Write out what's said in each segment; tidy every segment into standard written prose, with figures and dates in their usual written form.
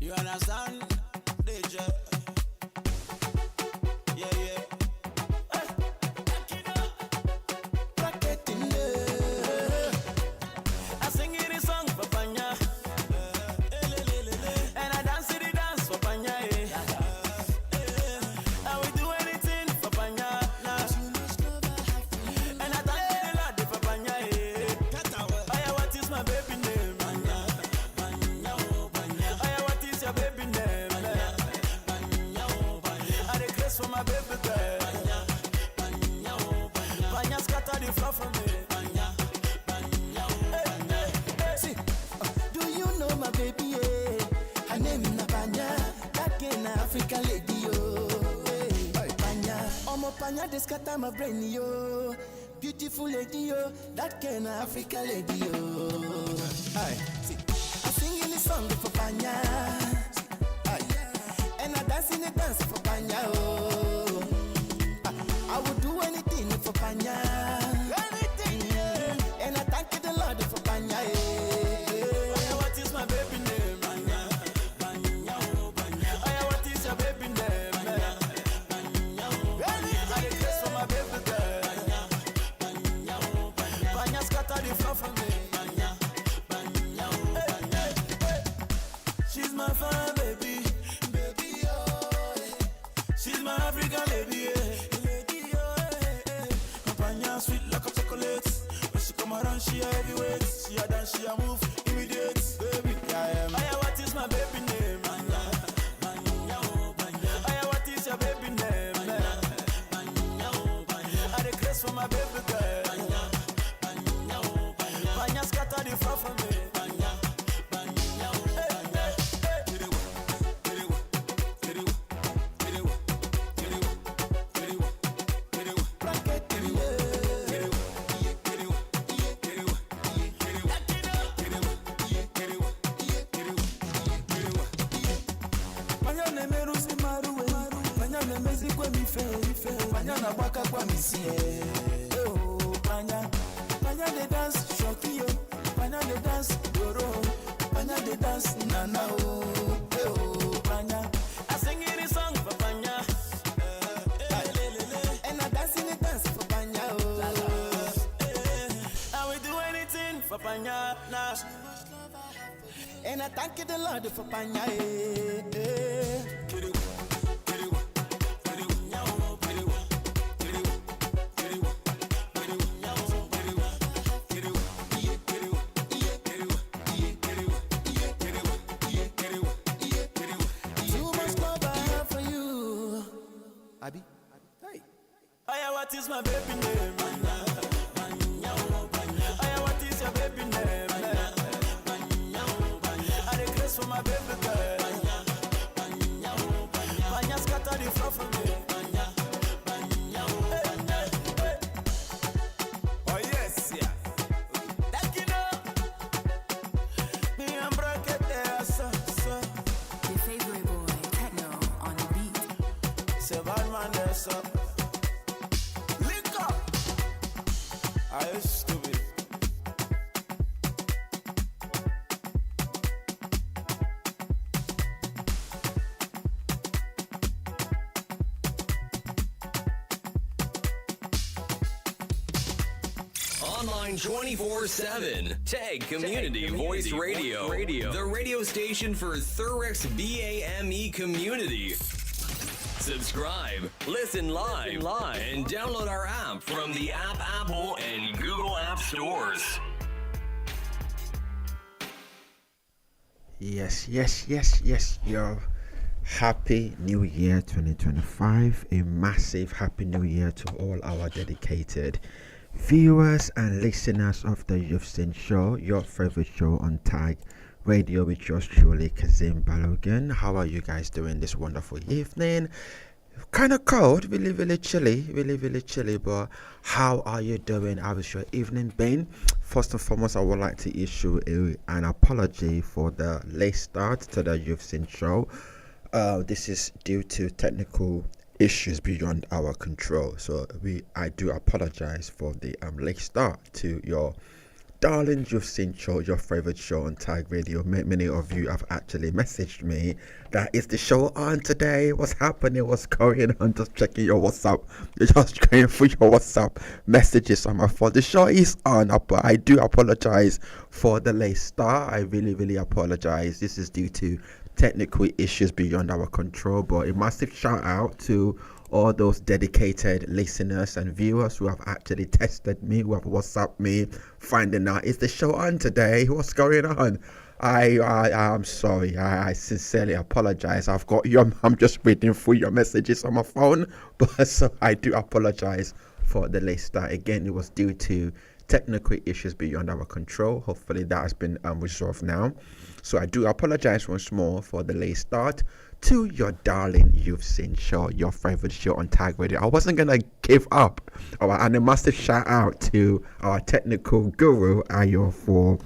You understand? DJ. Yeah, yeah. Hey, rocket in there. I sing it song for Panya. And I dance the dance for Panya. I will do anything for Panya. And I thank the Lord for Panya. Oh yeah, what is my baby name? Oh yeah, what is your baby name? I request for my baby girl. Panya scatter the floor for me. See, do you know my baby? Her name is Panya, that kind of African lady, yo. Panya, Omo Panya, they scatter my brain, yo. Beautiful lady, yo, that kind of African lady, yo. See, I sing in the song for Panya, and I dance in the dance for Panya, oh. I would do anything for Panya, anything, yeah. And I thank the Lord for Panya, yeah. What is my baby name? Oh yeah, what is your baby name? I request for my baby girl. Panya scatter the floor for me. She's my fine baby, oh. She's my African lady, Panya sweet like a chocolate. When she come around, she a heavyweight. She a dance, she a move, immediate, baby. Oh yeah, what is my baby name? Oh yeah, what is your baby name? I request for my baby girl. Panya scatter the floor for me. Panya de dance, shoki yo. Panya de dance, doro. Panya de dance, nana oh. Panya, I sing it song for Panya. And I dance in the dance for Panya, oh. I will do anything for Panya, nah. And I thank the Lord for Panya, Abi? Hey. Oh yeah, what is my baby name? Oh yeah, what is your baby name? I request for my baby girl. Panya scatter the floor for me. Oh yes, yeah. Take it up. Me and bracket there, so. Your favorite boy, Techno, on the beat. Say bad man there, so. Link up. I used to be. Online 24/7. Tag Community Voice Radio. The radio station for Thurrock's BAME community. Subscribe, listen live, and download our app from the Apple and Google App Stores. Yes, yo. Happy New Year 2025. A massive Happy New Year to all our dedicated viewers and listeners of the You've Seen Show, your favorite show on Tag Radio with yours truly, Kazim Balogan. How are you guys doing this wonderful evening? Kind of cold, really chilly, but how are you doing? How is your evening been? First and foremost, I would like to issue an apology for the late start to the You've Seen Show. This is due to technical issues beyond our control, so I do apologize for the late start to your darling You've Seen Show, your favorite show on Tag Radio. Many of you have actually messaged me that is the show on today. What's happening? What's going on? Just checking your WhatsApp. Just going through your WhatsApp messages on my phone. The show is on, but I do apologize for the late start. I really apologize. This is due to technical issues beyond our control, but a massive shout out to all those dedicated listeners and viewers who have actually tested me, who have WhatsApped me, finding out, is the show on today? What's going on? I'm sorry. I sincerely apologize. I'm just reading through your messages on my phone, but so I do apologize for the late start. Again, it was due to technical issues beyond our control. Hopefully that has been resolved now. So I do apologize once more for the late start to your darling You've Seen Show, your favorite show on Tag Radio. I wasn't gonna give up. And a massive shout out to our technical guru Ayo for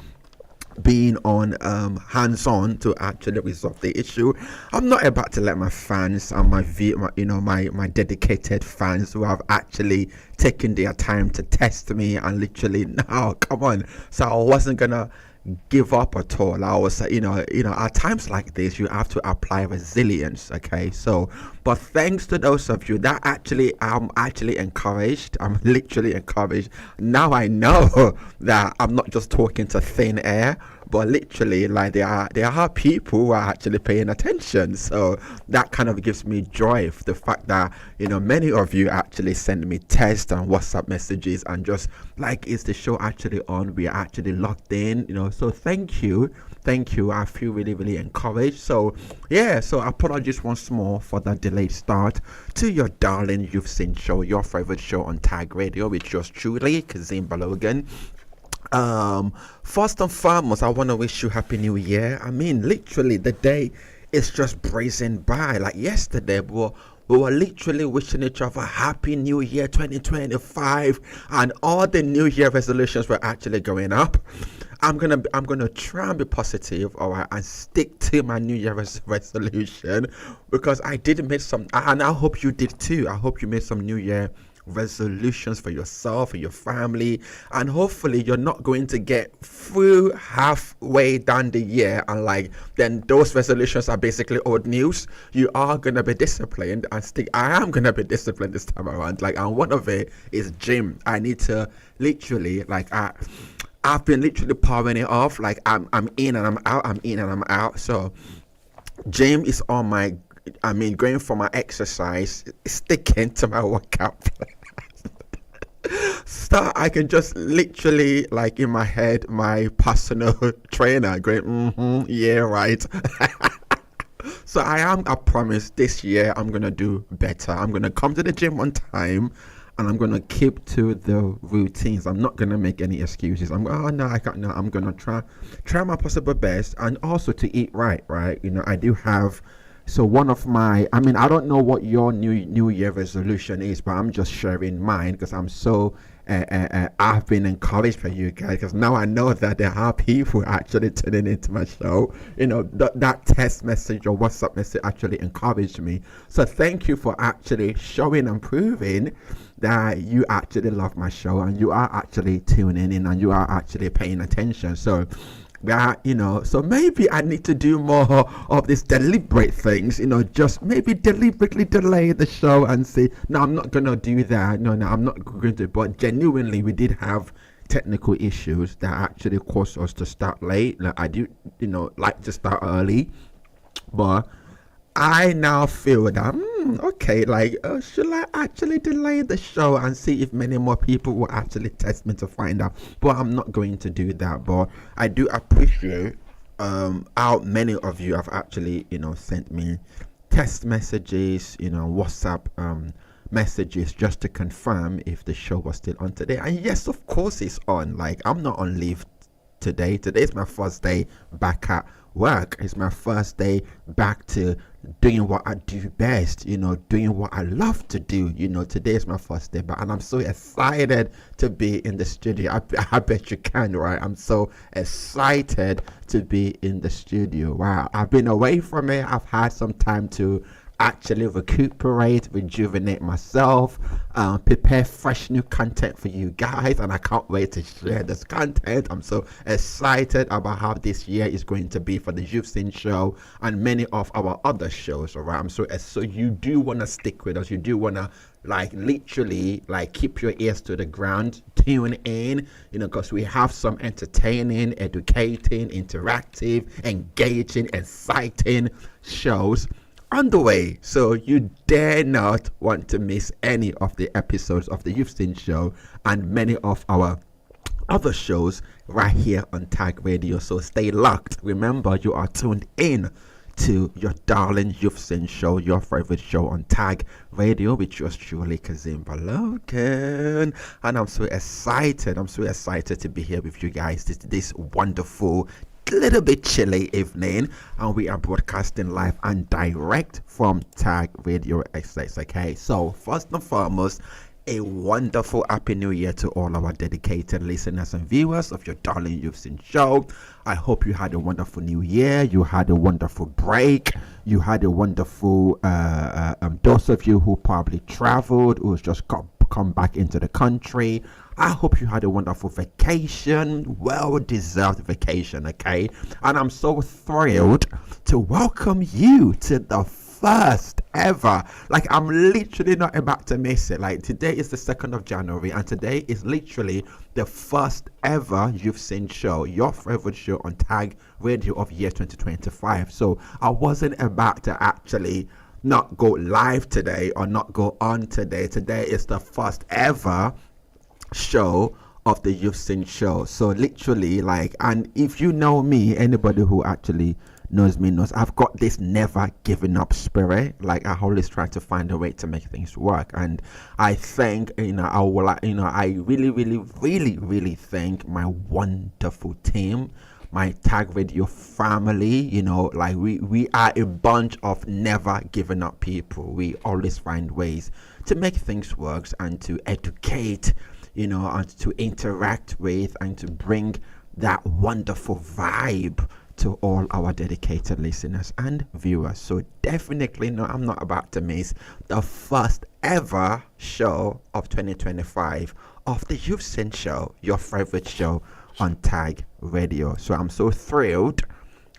being on hands-on to actually resolve the issue. I'm not about to let my fans and my dedicated fans who have actually taken their time to test me and literally, no, come on. So I wasn't gonna give up at all. I was, at times like this, you have to apply resilience. Okay, so, but thanks to those of you that I'm actually encouraged. I'm literally encouraged. Now I know that I'm not just talking to thin air, but literally, like there are people who are actually paying attention. So that kind of gives me joy. The fact that many of you actually send me text and WhatsApp messages and just like, is the show actually on? We are actually locked in. So thank you. I feel really encouraged. So yeah. So apologies once more for that delayed start to your darling You've Seen Show, your favorite show on Tag Radio, with yours truly, Kazim Balogan. First and foremost, I want to wish you Happy New Year. I mean, literally, the day is just breezing by. Like yesterday, we were literally wishing each other Happy New Year 2025, and all the New Year resolutions were actually going up. I'm gonna try and be positive, alright, and stick to my New Year resolution, because I did make some, and I hope you did too. I hope you made some New Year resolutions for yourself, for your family, and hopefully you're not going to get through halfway down the year and then those resolutions are basically old news. You are gonna be disciplined and I am gonna be disciplined this time around. And one of it is gym. I need to literally I've been literally powering it off. I'm in and I'm out. So gym is on my, going for my exercise, sticking to my workout plan. So I can just literally, in my head, my personal trainer going, yeah, right. So I promise this year I'm going to do better. I'm going to come to the gym on time and I'm going to keep to the routines. I'm not going to make any excuses. I'm going to try my possible best, and also to eat right. I do have. So one of my, I don't know what your New Year resolution is, but I'm just sharing mine because I'm so, I've been encouraged by you guys, because now I know that there are people actually tuning into my show. That text message or WhatsApp message actually encouraged me. So thank you for actually showing and proving that you actually love my show and you are actually tuning in and you are actually paying attention. So so maybe I need to do more of these deliberate things, just maybe deliberately delay the show and say, no, I'm not going to do that. No, I'm not going to. But genuinely, we did have technical issues that actually caused us to start late. I do, like to start early, but I now feel that, okay, should I actually delay the show and see if many more people will actually test me to find out? But I'm not going to do that. But I do appreciate how many of you have actually, sent me text messages, WhatsApp messages just to confirm if the show was still on today. And yes, of course it's on. I'm not on leave today. Today's my first day back at work. It's my first day back to doing what I do best, doing what I love to do. Today is my first day back, and I'm so excited to be in the studio. I bet you can, right? I'm so excited to be in the studio. Wow, I've been away from it. I've had some time to actually recuperate, rejuvenate myself, prepare fresh new content for you guys, and I can't wait to share this content. I'm so excited about how this year is going to be for the You've Seen show and many of our other shows. All right, so you do want to stick with us. You do want to literally keep your ears to the ground, tune in, because we have some entertaining, educating, interactive, engaging, exciting shows on the way. So you dare not want to miss any of the episodes of the You've Seen show and many of our other shows right here on Tag Radio. So stay locked. Remember, you are tuned in to your darling You've Seen show, your favorite show on Tag Radio, with yours truly, Kazimba Logan. And I'm so excited to be here with you guys this wonderful, little bit chilly evening, and we are broadcasting live and direct from Tag Radio XX. Okay, so first and foremost, a wonderful happy new year to all our dedicated listeners and viewers of your darling You've Seen show. I hope you had a wonderful new year, you had a wonderful break, you had a wonderful those of you who probably traveled, who's just come back into the country, I hope you had a wonderful vacation, well-deserved vacation. Okay, and I'm so thrilled to welcome you to the first ever, I'm literally not about to miss it. Today is the 2nd of January, and today is literally the first ever You've Seen show, your favorite show on Tag Radio of year 2025. So I wasn't about to actually not go live today or not go on today. Today is the first ever show of the You've Seen show. So literally, and if you know me, anybody who actually knows me knows I've got this never giving up spirit. I always try to find a way to make things work, and I think I really thank my wonderful team, my Tag Radio family. We are a bunch of never giving up people. We always find ways to make things work and to educate, and to interact with and to bring that wonderful vibe to all our dedicated listeners and viewers. So definitely, no, I'm not about to miss the first ever show of 2025 of the You've Seen show, your favorite show on Tag Radio. So I'm so thrilled,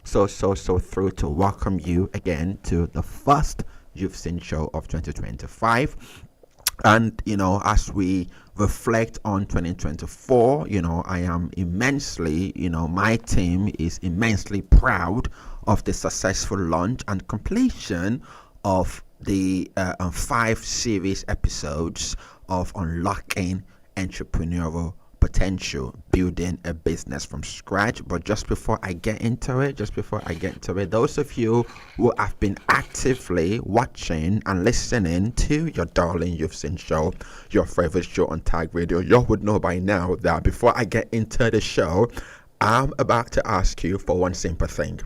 so thrilled to welcome you again to the first You've Seen show of 2025. And as we reflect on 2024, I am immensely, my team is immensely proud of the successful launch and completion of the 5 series episodes of Unlocking Entrepreneurial Potential, building a business from scratch. But just before I get into it, those of you who have been actively watching and listening to your darling You've Seen show, your favorite show on Tag Radio, you would know by now that before I get into the show, I'm about to ask you for one simple thing,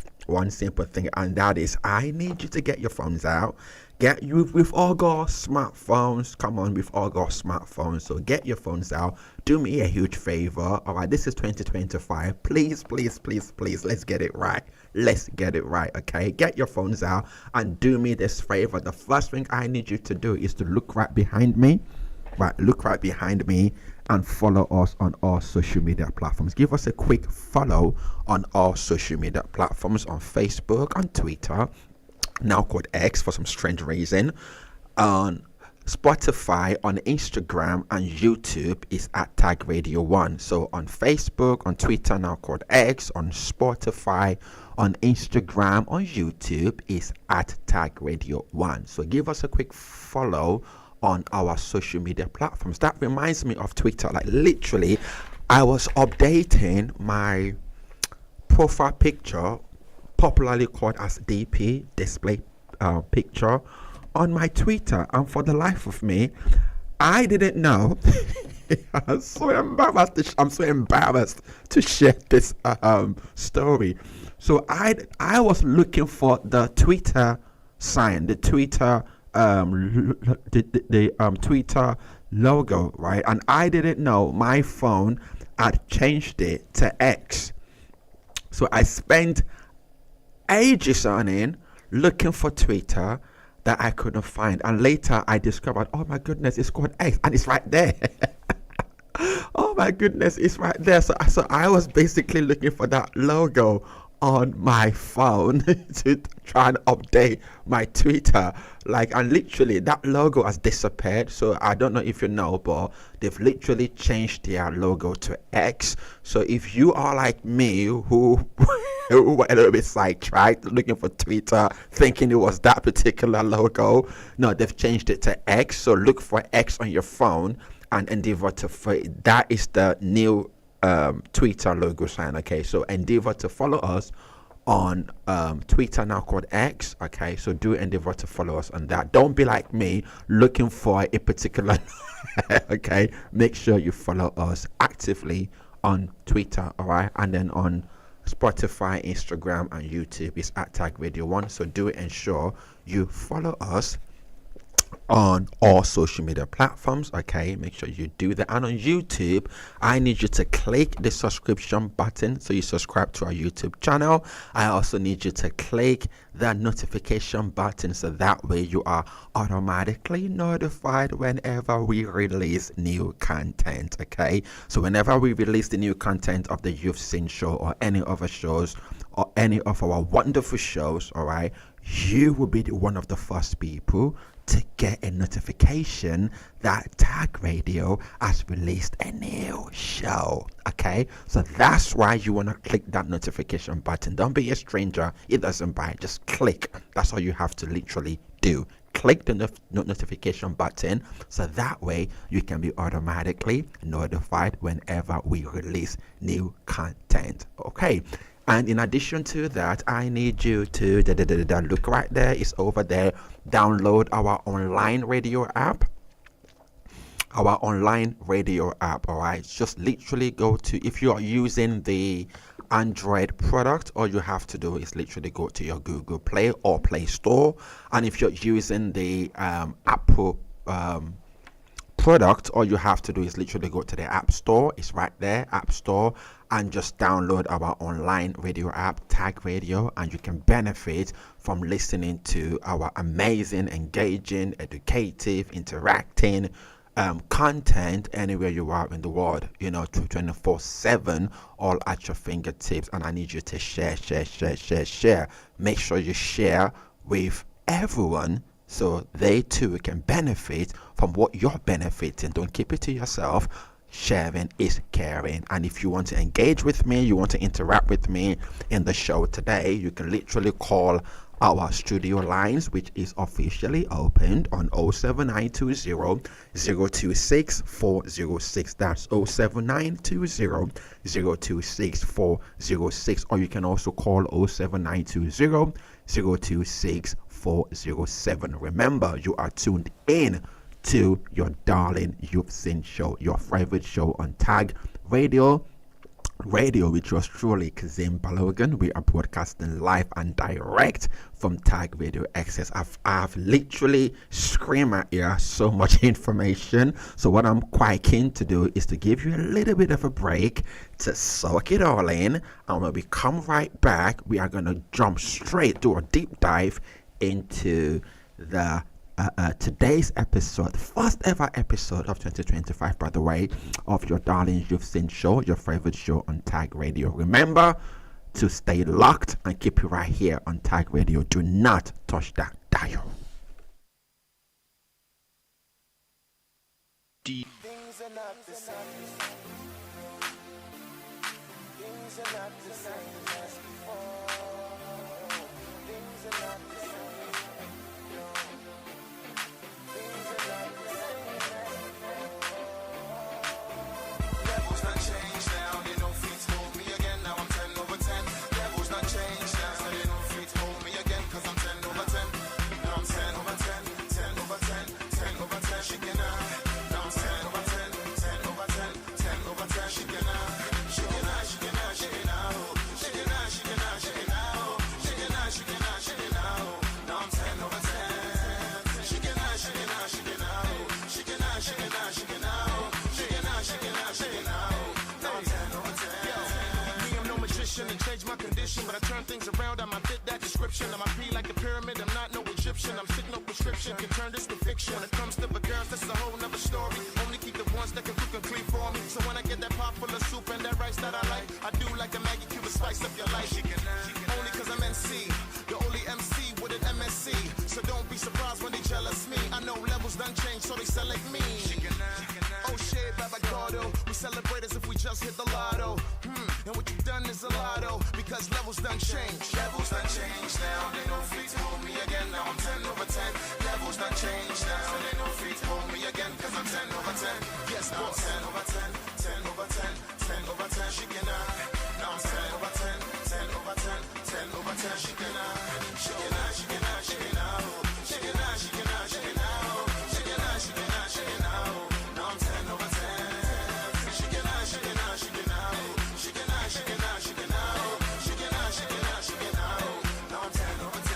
and that is I need you to get your phones out. We've all got smartphones. Come on, we've all got smartphones. So get your phones out. Do me a huge favor. All right, this is 2025. Please, let's get it right. Okay, get your phones out and do me this favor. The first thing I need you to do is to look right behind me. Look right behind me and follow us on all social media platforms. Give us a quick follow on all social media platforms, on Facebook, on Twitter, now called X for some strange reason, on Spotify, on Instagram, and YouTube is at Tag Radio 1. So on Facebook, on Twitter, now called X, on Spotify, on Instagram, on YouTube is at Tag Radio 1. So give us a quick follow on our social media platforms. That reminds me of Twitter. Literally, I was updating my profile picture, popularly called as DP, display picture, on my Twitter, and for the life of me, I didn't know. I'm so embarrassed to share this story. So I was looking for the Twitter sign, the Twitter Twitter logo, right? And I didn't know my phone had changed it to X. So I spent ages on it looking for Twitter, that I couldn't find. And later I discovered, oh my goodness, it's called X, and it's right there. Oh my goodness, it's right there. So I was basically looking for that logo on my phone to try and update my Twitter. And literally that logo has disappeared. So I don't know if you know, but they've literally changed their logo to X. So if you are like me, who were a little bit sidetracked looking for Twitter, thinking it was that particular logo, no, they've changed it to X. So look for X on your phone and endeavor to that is the new Twitter logo sign. Okay, so endeavor to follow us on Twitter, now called X. Okay, so do endeavor to follow us on that. Don't be like me looking for a particular okay, make sure you follow us actively on Twitter. All right, and then on Spotify, Instagram, and YouTube is at Tag Radio 1. So do ensure you follow us on all social media platforms. Okay, make sure you do that. And on YouTube, I need you to click the subscription button so you subscribe to our YouTube channel. I also need you to click the notification button so that way you are automatically notified whenever we release new content. Okay, so whenever we release the new content of the You've Seen show or any other shows or any of our wonderful shows, all right, you will be one of the first people to get a notification that Tag Radio has released a new show. Okay, so that's why you want to click that notification button. Don't be a stranger, it doesn't buy, just click. That's all you have to literally do. Click the notification button so that way you can be automatically notified whenever we release new content. Okay, and in addition to that, I need you to look right there, it's over there. Download our online radio app. Our online radio app. All right, just literally go to, if you are using the Android product, all you have to do is literally go to your Google Play or Play Store. And if you're using the Apple product, all you have to do is literally go to the App Store. It's right there, App Store, and just download our online radio app, Tag Radio, and you can benefit from listening to our amazing, engaging, educative, interacting content anywhere you are in the world, 24/7, all at your fingertips. And I need you to share. Make sure you share with everyone so they too can benefit from what you're benefiting. Don't keep it to yourself. Sharing is caring. And if you want to engage with me, you want to interact with me in the show today, you can literally call our studio lines, which is officially opened on 07920 026 406. That's 07920 026 406. Or you can also call 07920 026 407. Remember, you are tuned in to your darling You've Seen show, your favorite show on Tag Radio, which was truly Kazim Balogan. We are broadcasting live and direct from Tag Radio Access. I've literally screamed at you so much information. So what I'm quite keen to do is to give you a little bit of a break to soak it all in. And when we come right back, we are going to jump straight to a deep dive into the today's episode, first ever episode of 2025, by the way, of your darling You've Seen show, your favorite show on Tag Radio. Remember to stay locked and keep it right here on Tag Radio. Do not touch that dial. Things are not the same. Things are not the same as before. Things are not the same. And change my condition, but I turn things around. I might fit that description. I might be like the pyramid. I'm not no Egyptian. I'm sitting up with scripture can turn this to fiction. When it comes to the girls, that's a whole nother story. Only keep the ones that can cook and clean for me. So when I get that pot full of soup and that rice that I like, I do like a Maggie Cube to spice up your life. Only cause I'm NC, the only MC with an MSC. So don't be surprised when they jealous me. I know levels done change, so they select me. Oh shit, Baba Gordo, we celebrate as if we just hit the lotto. And what you done is a lotto, because levels done change. Levels done change now, they no free to hold me again. Now I'm 10 over 10. Levels done change now, they no free to hold me again, cause I'm 10 over 10. Yes, boss. 10 over 10, 10 over 10, 10 over 10, she can now I'm 10 over 10, 10 over 10, 10 over 10, she can she can she can she can she can she can she can she can she can she can now I'm 10 over 10. She can she can she can she can she can she can she can she can now I'm 10 over 10.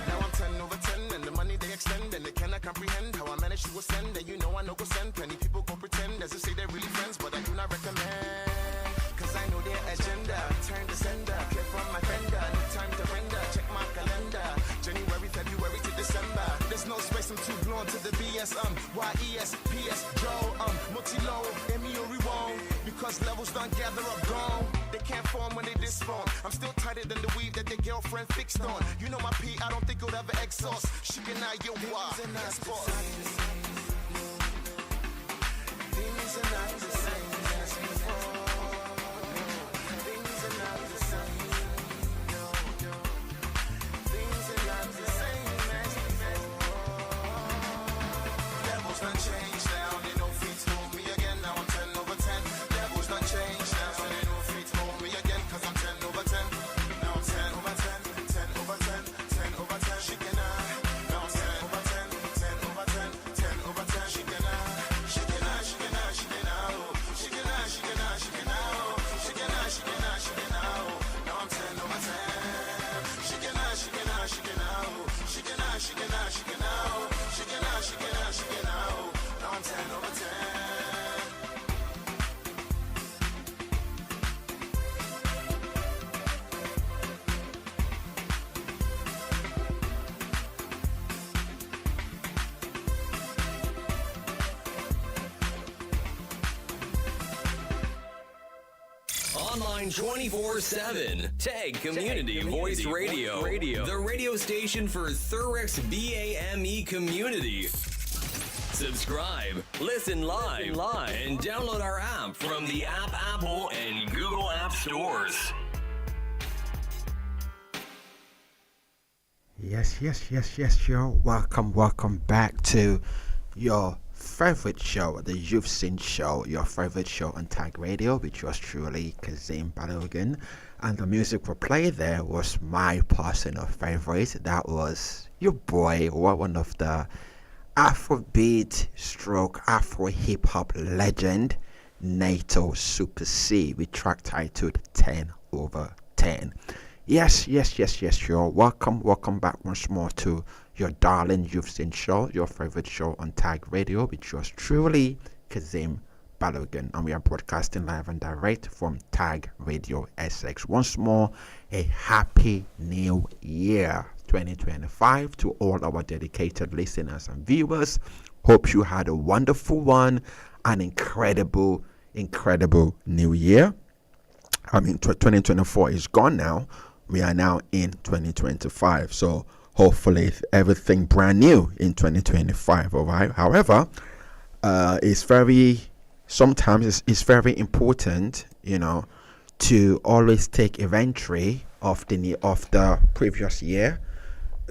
Now I'm 10 over 10, and the money they extend, and they cannot comprehend how I managed to ascend. And you know I no go send. Plenty people go pretend as if say they're really friends, but I do not recommend. Cause I know their agenda. Turn the sender, clear from my fender. Need time to render, check my calendar. January, February to December. There's no space, I'm too blown to the BS. YES, PS, Joe, Multi-low, Emi won't. Because levels don't gather up gone. They can't form when they disform. I'm still tighter than the weave that their girlfriend fixed on. You know my P, I don't think it'll ever exhaust. She can now you why. Yes, boss. Things are not the same as before. Things are not the same. No. Things are not the same as before. Levels done changed now, they no free to hold me again. Now I'm 10 over 10. Levels done changed now, so they no free to hold me again. Cause I'm 10 over 10. Now I'm 10 over 10, 10 over 10, 10 over 10. She can now I'm 10 over 10, 10 over 10, 10 over 10. She can she can she can she can she can she can she can she can she can she can now I'm 10 over 10. She can she can she can she can she can she can she can she can she can now I'm 10 over 10. Online 24/7. Tag Community Voice Radio. The radio station for Thurex BAME community. Subscribe, listen live, and download our app from the Apple and Google App Stores. Yes, yo. Welcome back to your favorite show, the You've Seen Show, your favorite show on Tag Radio, which was truly Kazim Balogun. And the music we played there was my personal favorite. That was your boy, one of the Afrobeat stroke Afro hip hop legend, NATO Super C, with track titled 10 over 10. Yes, yo. Welcome back once more to your darling You've Seen Show, your favorite show on Tag Radio, which was truly Kazim Balogun, and we are broadcasting live and direct from Tag Radio SX. Once more, a happy new year 2025 to all our dedicated listeners and viewers. Hope you had a wonderful one, an incredible new year. I mean, 2024 is gone now. We are now in 2025, so hopefully everything brand new in 2025. All right. However, it's very important, to always take inventory of the previous year.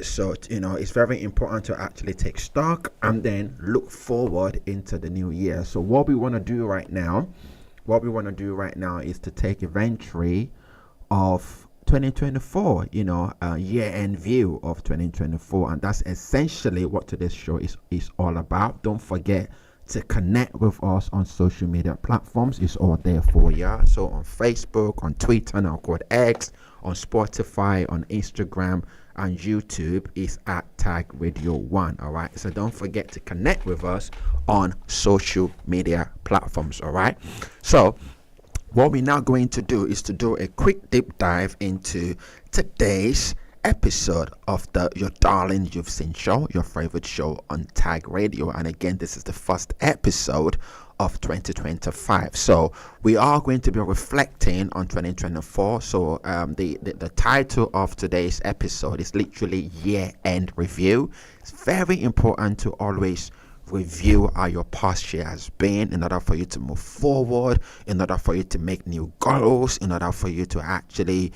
So it's very important to actually take stock and then look forward into the new year. So what we want to do right now is to take inventory of 2024, year-end view of 2024, and that's essentially what today's show is all about. Don't forget to connect with us on social media platforms. It's all there for you. So on Facebook, on Twitter, now called X, on Spotify, on Instagram, and YouTube is at Tag Radio 1. All right. So don't forget to connect with us on social media platforms. All right. So what we're now going to do is to do a quick deep dive into today's episode of your darling You've Seen show, your favorite show on Tag Radio. And again, this is the first episode of 2025. So we are going to be reflecting on 2024. So the title of today's episode is literally year-end review. It's very important to always review how your past year has been in order for you to move forward, in order for you to make new goals, in order for you to actually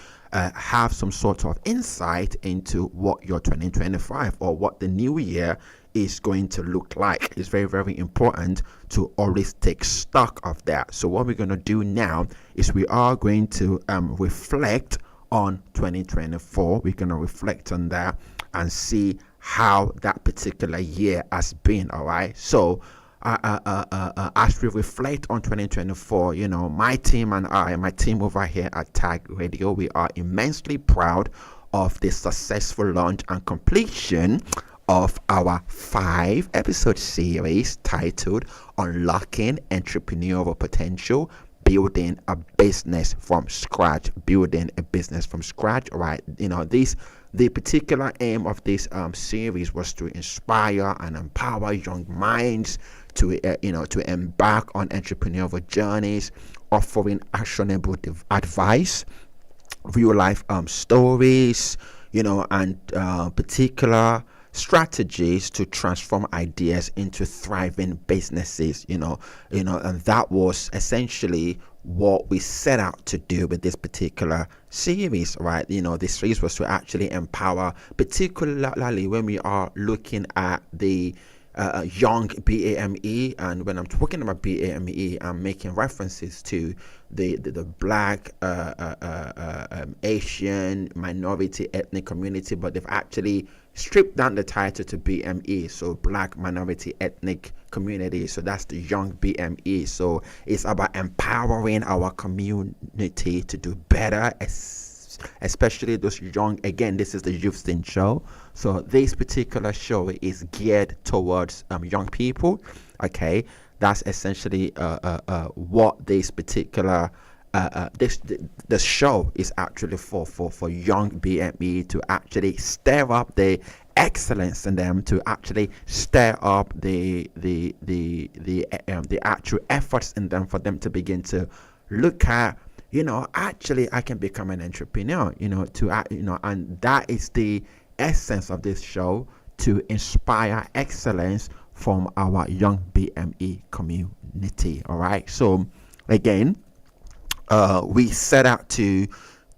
have some sort of insight into what your 2025 or what the new year is going to look like. It's very, very important to always take stock of that. So what we're going to do now is we are going to reflect on 2024. We're going to reflect on that and see how that particular year has been. All right, so as we reflect on 2024, my team over here at Tag Radio, we are immensely proud of the successful launch and completion of our 5-episode series titled Unlocking Entrepreneurial Potential, Building a Business from Scratch. Right, the particular aim of this series was to inspire and empower young minds to embark on entrepreneurial journeys, offering actionable advice, real life stories, and particular strategies to transform ideas into thriving businesses, and that was essentially what we set out to do with this particular series, right? This series was to actually empower, particularly when we are looking at the young BAME. And when I'm talking about BAME, I'm making references to the black, Asian, minority ethnic community, but they've actually stripped down the title to BME, so black minority ethnic community. So that's the young BME. So it's about empowering our community to do better, especially those young. Again, this is the You've Seen show, so this particular show is geared towards young people. Okay, that's essentially what this particular the show is actually for young BME, to actually stir up the excellence in them, to actually stir up the actual efforts in them, for them to begin to look at, actually I can become an entrepreneur, and that is the essence of this show, to inspire excellence from our young BME community. All right, so again, we set out to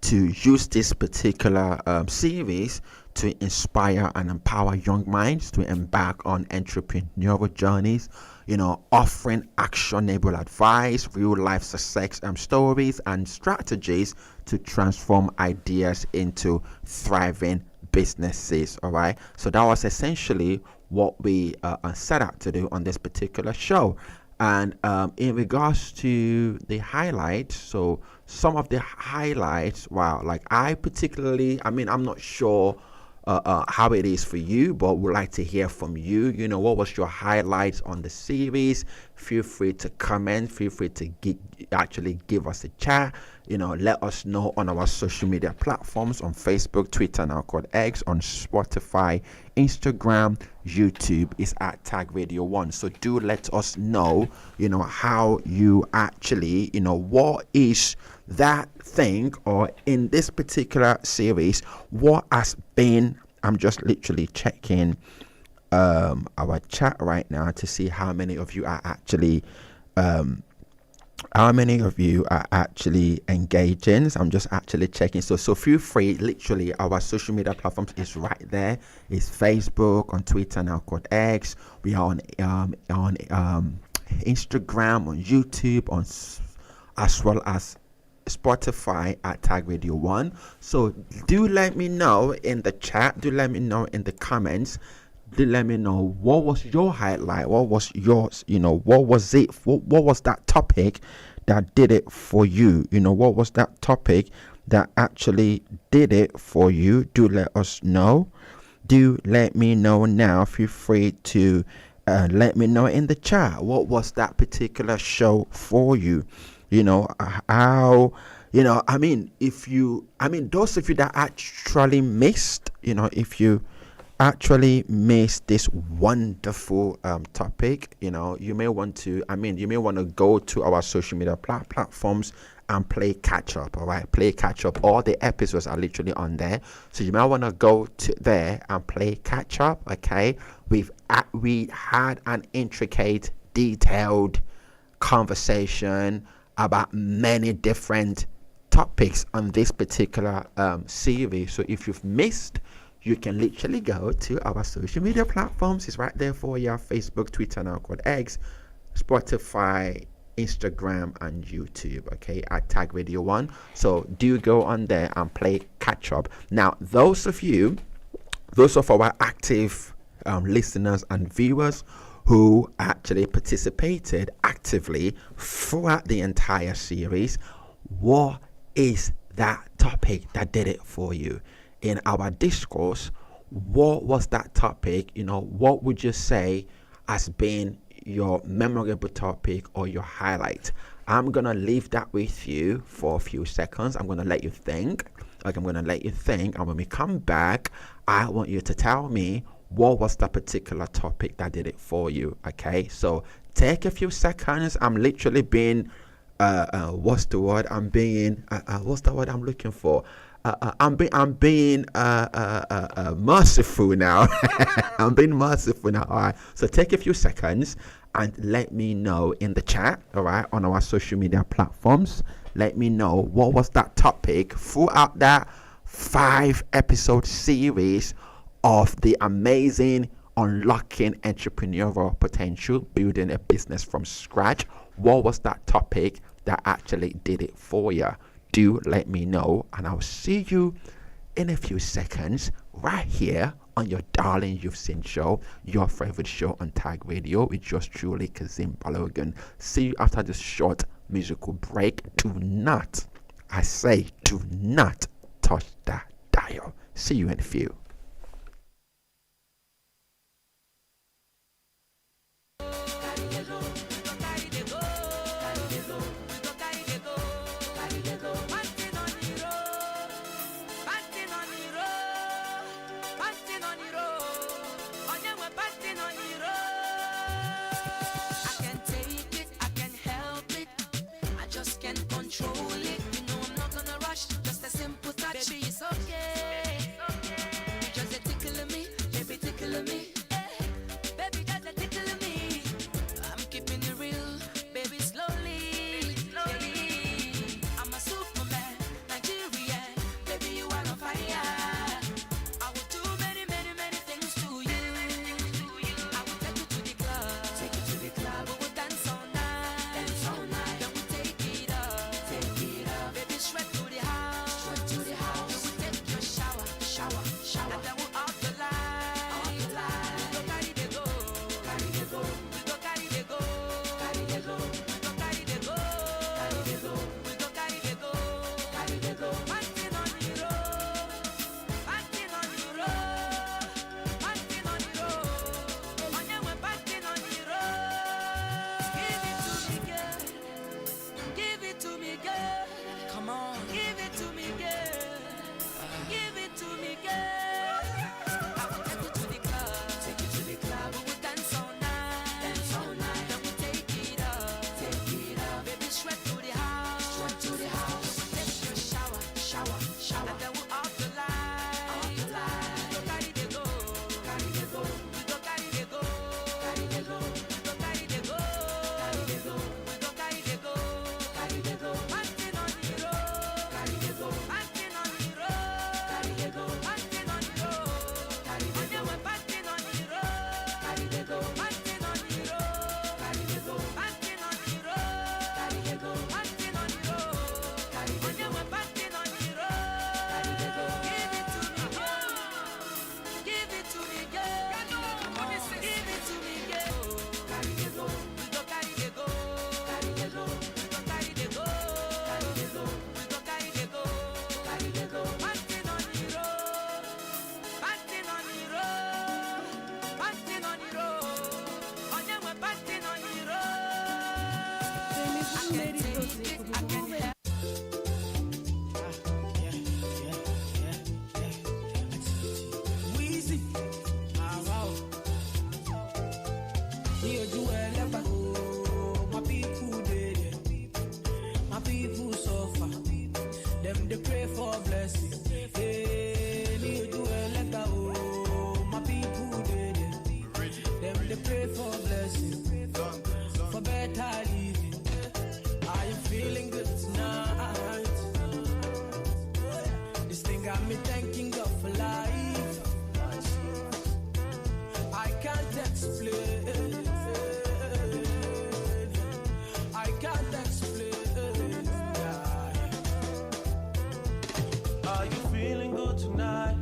use this particular series to inspire and empower young minds to embark on entrepreneurial journeys, offering actionable advice, real life success stories and strategies to transform ideas into thriving businesses. All right, so that was essentially what we set out to do on this particular show. And in regards to the highlights, so some of the highlights, I'm not sure how it is for you, but would like to hear from you. What was your highlights on the series? Feel free to comment, feel free to give us a chat. Let us know on our social media platforms, on Facebook, Twitter, now called X, on Spotify, Instagram, YouTube is at Tag Radio 1. So do let us know, how you actually, what is that thing, or in this particular series, what has been, I'm just literally checking our chat right now to see how many of you are actually engaging. So I'm just actually checking. So feel free, literally our social media platforms is right there. It's Facebook, on Twitter now called X. We are on Instagram, on YouTube, as well as Spotify at Tag Radio 1. So do let me know in the chat, do let me know in the comments, do let me know what was your highlight, what was yours, what was it, what was that topic that did it for you, what was that topic that actually did it for you. Do let us know, do let me know now. Feel free to let me know in the chat, what was that particular show for you, how those of you that actually missed, if you actually missed this wonderful topic, you may want to go to our social media platforms and play catch up. All right, play catch up. All the episodes are literally on there, so you might want to go to there and play catch up. Okay, we had an intricate, detailed conversation about many different topics on this particular series. So if you've missed, you can literally go to our social media platforms. It's right there for you: Facebook, Twitter, now called X, Spotify, Instagram, and YouTube. Okay, at Tag Radio 1. So do go on there and play catch up. Now, those of our active listeners and viewers who actually participated actively throughout the entire series, what is that topic that did it for you? In our discourse, what was that topic? What would you say has been your memorable topic or your highlight? I'm gonna leave that with you for a few seconds. I'm gonna let you think. And when we come back, I want you to tell me what was the particular topic that did it for you. Okay, so take a few seconds. I'm literally being what's the word I'm looking for? I'm being merciful now. I'm being merciful now. All right. So take a few seconds and let me know in the chat. All right, on our social media platforms. Let me know what was that topic throughout that 5-episode series of the amazing Unlocking Entrepreneurial Potential, Building a Business from Scratch. What was that topic that actually did it for you? Do let me know, and I'll see you in a few seconds right here on your darling You've Seen show, your favorite show on Tag Radio with yours truly, Kazim Balogan. See you after this short musical break. Do not touch that dial. See you in a few. My people dead, my people suffer. Them they pray for blessing. Hey, me do a letter, oh, my people dead. Them they pray for blessing, for better living. Are you feeling good tonight? This thing got me thanking God for life. I can't explain. I can't explain. Are you feeling good tonight?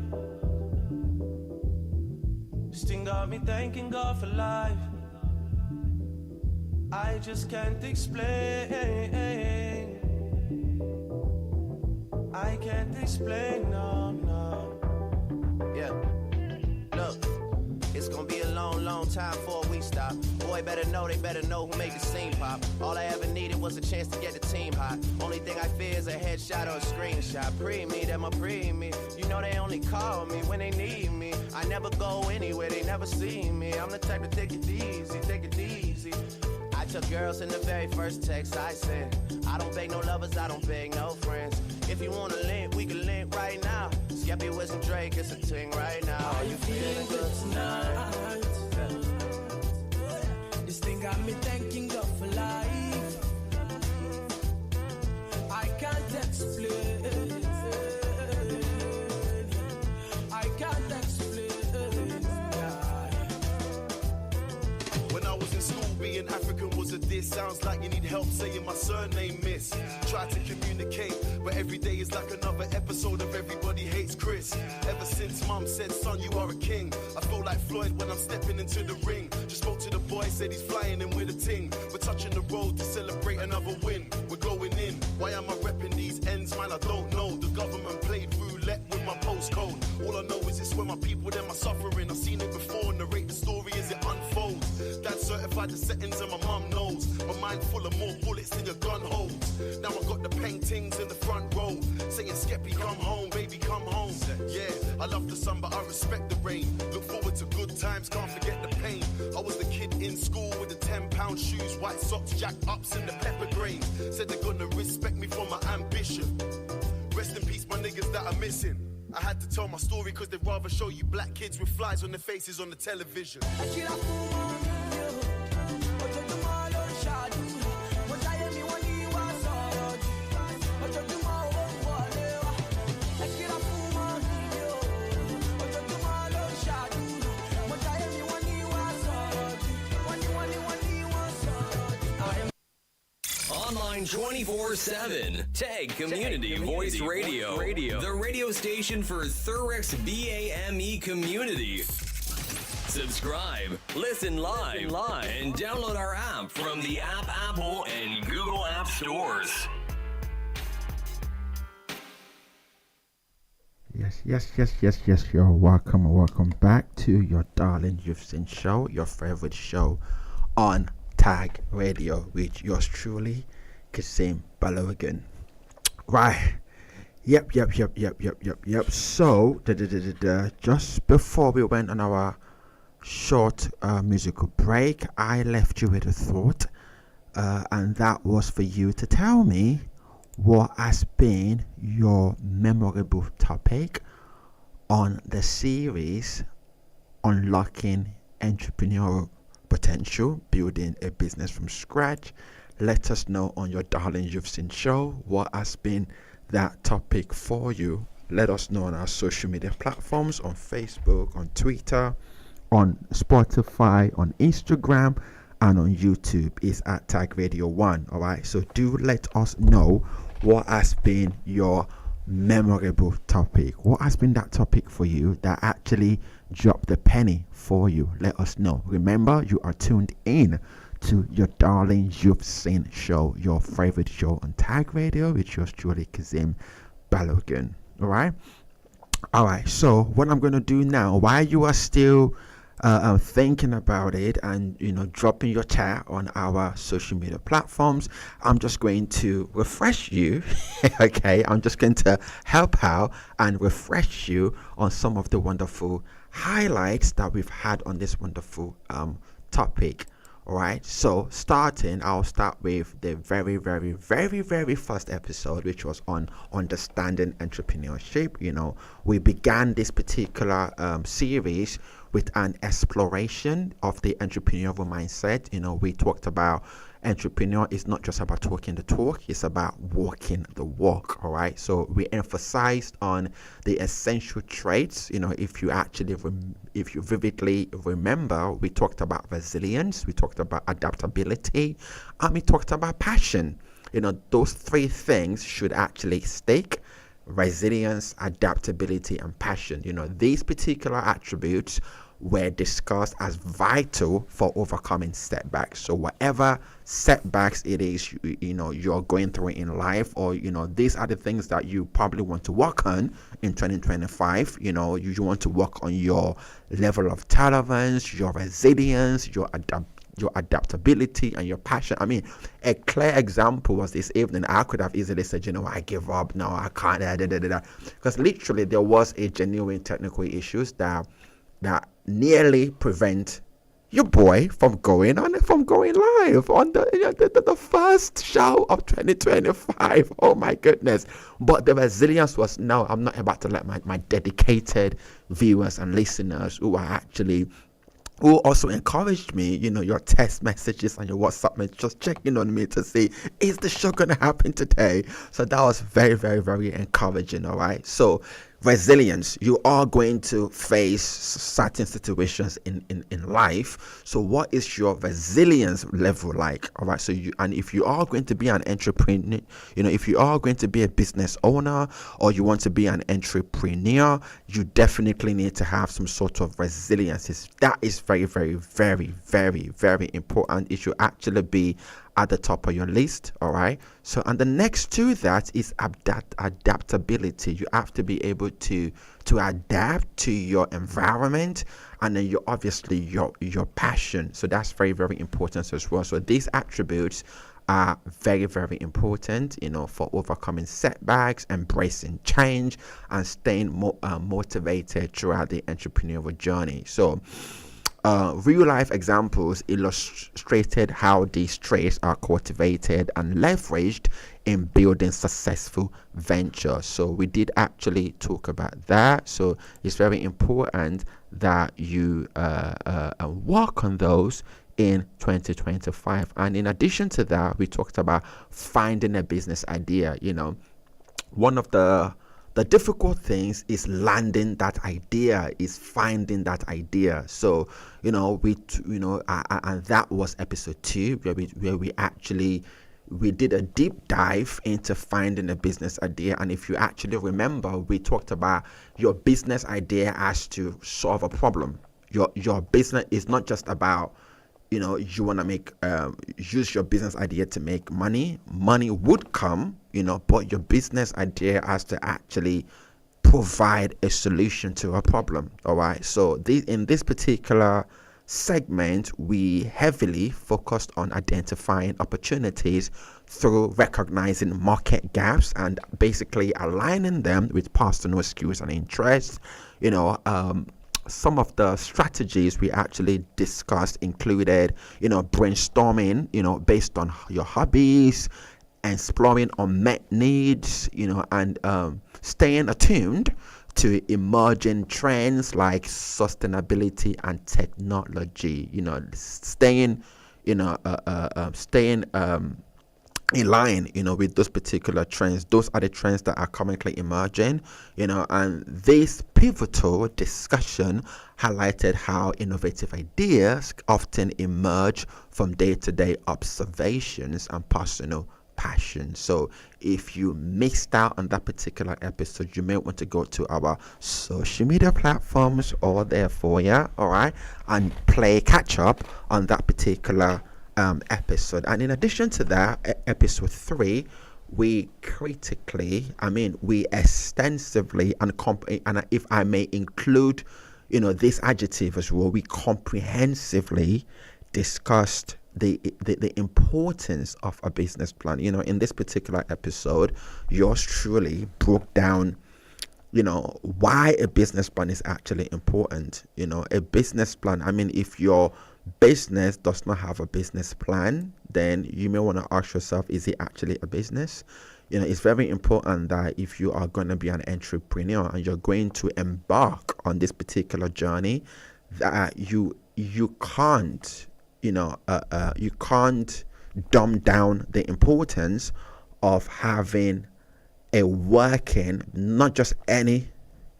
This thing got me thanking God for life. I just can't explain. I can't explain, no. Yeah. Look, it's gonna be a long time before we stop. Boy, they better know who made the scene pop. All I ever needed was a chance to get the team hot. Only thing I fear is a headshot or a screenshot. Pre-me, them a pre-me. You know they only call me when they need me. I never go anywhere, they never see me. I'm the type to take it easy. I took girls in the very first text I sent. I don't beg no lovers, I don't beg no friends. If you wanna link, we can link right now. Skeppy, Wiz, and Drake, it's a ting right now. Are you feeling good tonight? This thing got me thanking God for life. I can't explain. I can't explain. When I was in school, being African was a diss. Sounds like you need help saying my surname, miss. Try to communicate, but every day is like another episode of Everybody Hates Chris. Ever since mum said, son, you are a king, I feel like Floyd when I'm stepping into the ring. Just spoke to the boy, said he's flying in with a ting. We're touching the road to celebrate another win. We're going in. Why am I repping these ends, man? I don't know. The government played roulette with my postcode. All I know is it's where my people, them are suffering. I've seen it before, narrate the story as it unfolds. Dad certified the settings and my mum knows. My mind full of more bullets than your gun holds. Now I got the paintings in the front row, saying Skeppy, come home, baby, come home. Yeah, I love the sun, but I respect the rain. Look forward to good times, can't forget the pain. I was the kid in school with the 10-pound shoes, white socks, jack ups, and the pepper grains. Said they're gonna respect me for my ambition. Rest in peace, my niggas that are missing. I had to tell my story cause they'd rather show you black kids with flies on their faces on the television. Online 24/7. Tag Community Voice Radio. The radio station for Thurrock's BAME community. Subscribe, listen live, and download our app from the Apple and Google App Stores. Yes. You're welcome back to your darling You've Seen show, your favorite show on Tag Radio with yours truly, Kazim Balogan. Right. Yep. So, just before we went on our short musical break, I left you with a thought, and that was for you to tell me what has been your memorable topic on the series Unlocking Entrepreneurial Potential, Building a Business from Scratch. Let us know on your darling You've Seen show what has been that topic for you. Let us know on our social media platforms, on Facebook, on Twitter, on Spotify, on Instagram, and on YouTube. Is at Tag Radio 1. Alright, so do let us know what has been your memorable topic. What has been that topic for you that actually dropped the penny for you? Let us know. Remember, you are tuned in to your darling You've Seen show, your favorite show on Tag Radio, with yours truly, Kazim Balogan. Alright, so what I'm going to do now, while you are still thinking about it and dropping your chat on our social media platforms, I'm just going to refresh you. Okay, I'm just going to help out and refresh you on some of the wonderful highlights that we've had on this wonderful topic All right, so I'll start with the very, very, very, very first episode, which was on understanding entrepreneurship. We began this particular series with an exploration of the entrepreneurial mindset. We talked about entrepreneur is not just about talking the talk, it's about walking the walk. All right, so we emphasized on the essential traits. If you vividly remember, we talked about resilience, we talked about adaptability, and we talked about passion. Those three things should actually stick: resilience, adaptability, and passion. These particular attributes were discussed as vital for overcoming setbacks. So whatever setbacks it is you're going through in life, or these are the things that you probably want to work on in 2025. You want to work on your level of tolerance, your resilience, your adaptability, and your passion. I mean, a clear example was this evening. I could have easily said, I give up, no, I can't, because literally there was a genuine technical issues that nearly prevent your boy from going live on the first show of 2025. Oh my goodness. But the resilience was, no, I'm not about to let my dedicated viewers and listeners who also encouraged me, your text messages and your WhatsApp messages, just checking on me to see, is the show going to happen today? So that was very, very, very encouraging. All right. So resilience, you are going to face certain situations in life. So what is your resilience level like? All right. So if you are going to be an entrepreneur, if you are going to be a business owner, or you want to be an entrepreneur, you definitely need to have some sort of resilience. That is very, very, very, very, very important. It should actually be at the top of your list. All right. So, and the next to that is adaptability. You have to be able to adapt to your environment, and then your passion. So that's very, very important as well. So these attributes are very, very important, for overcoming setbacks, embracing change, and staying motivated throughout the entrepreneurial journey. So real life examples illustrated how these traits are cultivated and leveraged in building successful ventures. So we did actually talk about that. So it's very important that you work on those in 2025. And in addition to that, we talked about finding a business idea. One of the difficult things is landing that idea, is finding that idea. So and that was episode 2, where we did a deep dive into finding a business idea. And if you actually remember, we talked about your business idea as to solve a problem. Your business is not just about you want to use your business idea to make money. Money would come, but your business idea has to actually provide a solution to a problem. All right. So in this particular segment, we heavily focused on identifying opportunities through recognizing market gaps and basically aligning them with personal skills and interests. Some of the strategies we actually discussed included, brainstorming, based on your hobbies, exploring unmet needs, and staying attuned to emerging trends like sustainability and technology. Staying in line, with those particular trends. Those are the trends that are currently emerging, and this pivotal discussion highlighted how innovative ideas often emerge from day-to-day observations and personal passion. So if you missed out on that particular episode, you may want to go to our social media platforms or there for you, all right, and play catch up on that particular episode. And in addition to that, episode 3, we extensively and if I may include this adjective as well, we comprehensively discussed the importance of a business plan. In this particular episode, yours truly broke down why a business plan is actually important. A business plan, if your business does not have a business plan, then you may want to ask yourself, is it actually a business? It's very important that if you are going to be an entrepreneur and you're going to embark on this particular journey, that you can't, you can't dumb down the importance of having a working, not just any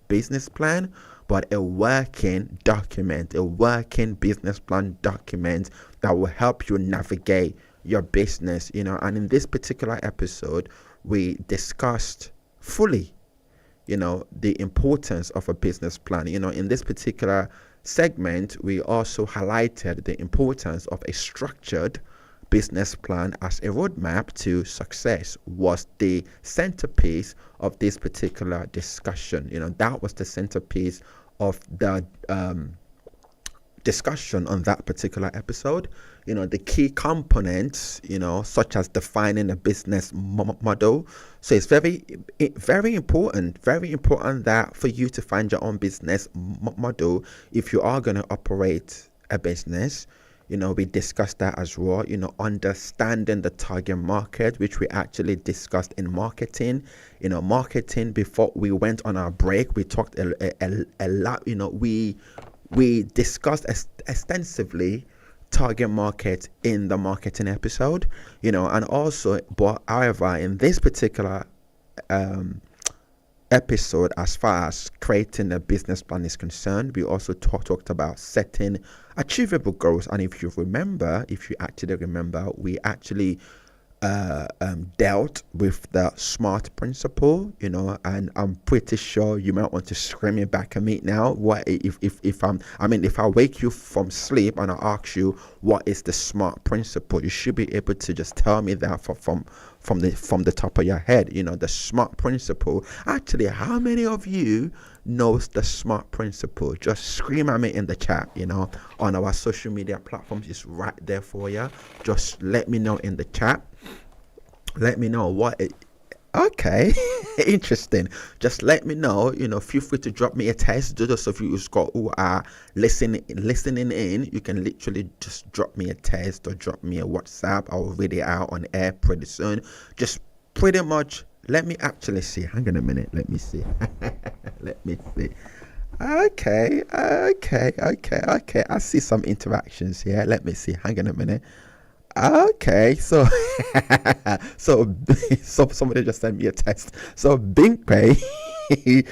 business plan, but a working document, a working business plan document that will help you navigate your business, and in this particular episode, we discussed fully, the importance of a business plan. In this particular segment, we also highlighted the importance of a structured business plan as a roadmap to success was the centerpiece of this particular discussion. That was the centerpiece of the discussion on that particular episode. The key components, such as defining a business model. So it's very important that for you to find your own business model if you are going to operate a business. We discussed that as well, understanding the target market, which we actually discussed in marketing. Marketing, before we went on our break, we talked a lot, we discussed extensively target market in the marketing episode, and also, but however, in this particular episode, as far as creating a business plan is concerned, we also talked about setting achievable goals. And if you actually remember, we actually dealt with the SMART principle, and I'm pretty sure you might want to scream it back at me now. What if I wake you from sleep and I ask you what is the SMART principle, you should be able to just tell me that from the top of your head. The SMART principle. Actually, how many of you knows the SMART principle? Just scream at me in the chat. On our social media platforms, it's right there for you. Just let me know in the chat. Let me know what it. Okay, interesting. Just let me know. Feel free to drop me a text. Those of you who are listening in, you can literally just drop me a text or drop me a WhatsApp. I'll read it out on air pretty soon. Just pretty much. Let me actually see. Hang on a minute. Let me see. Let me see. Okay. I see some interactions here. Let me see. Hang on a minute. Okay, so somebody just sent me a text. So Bingpay, you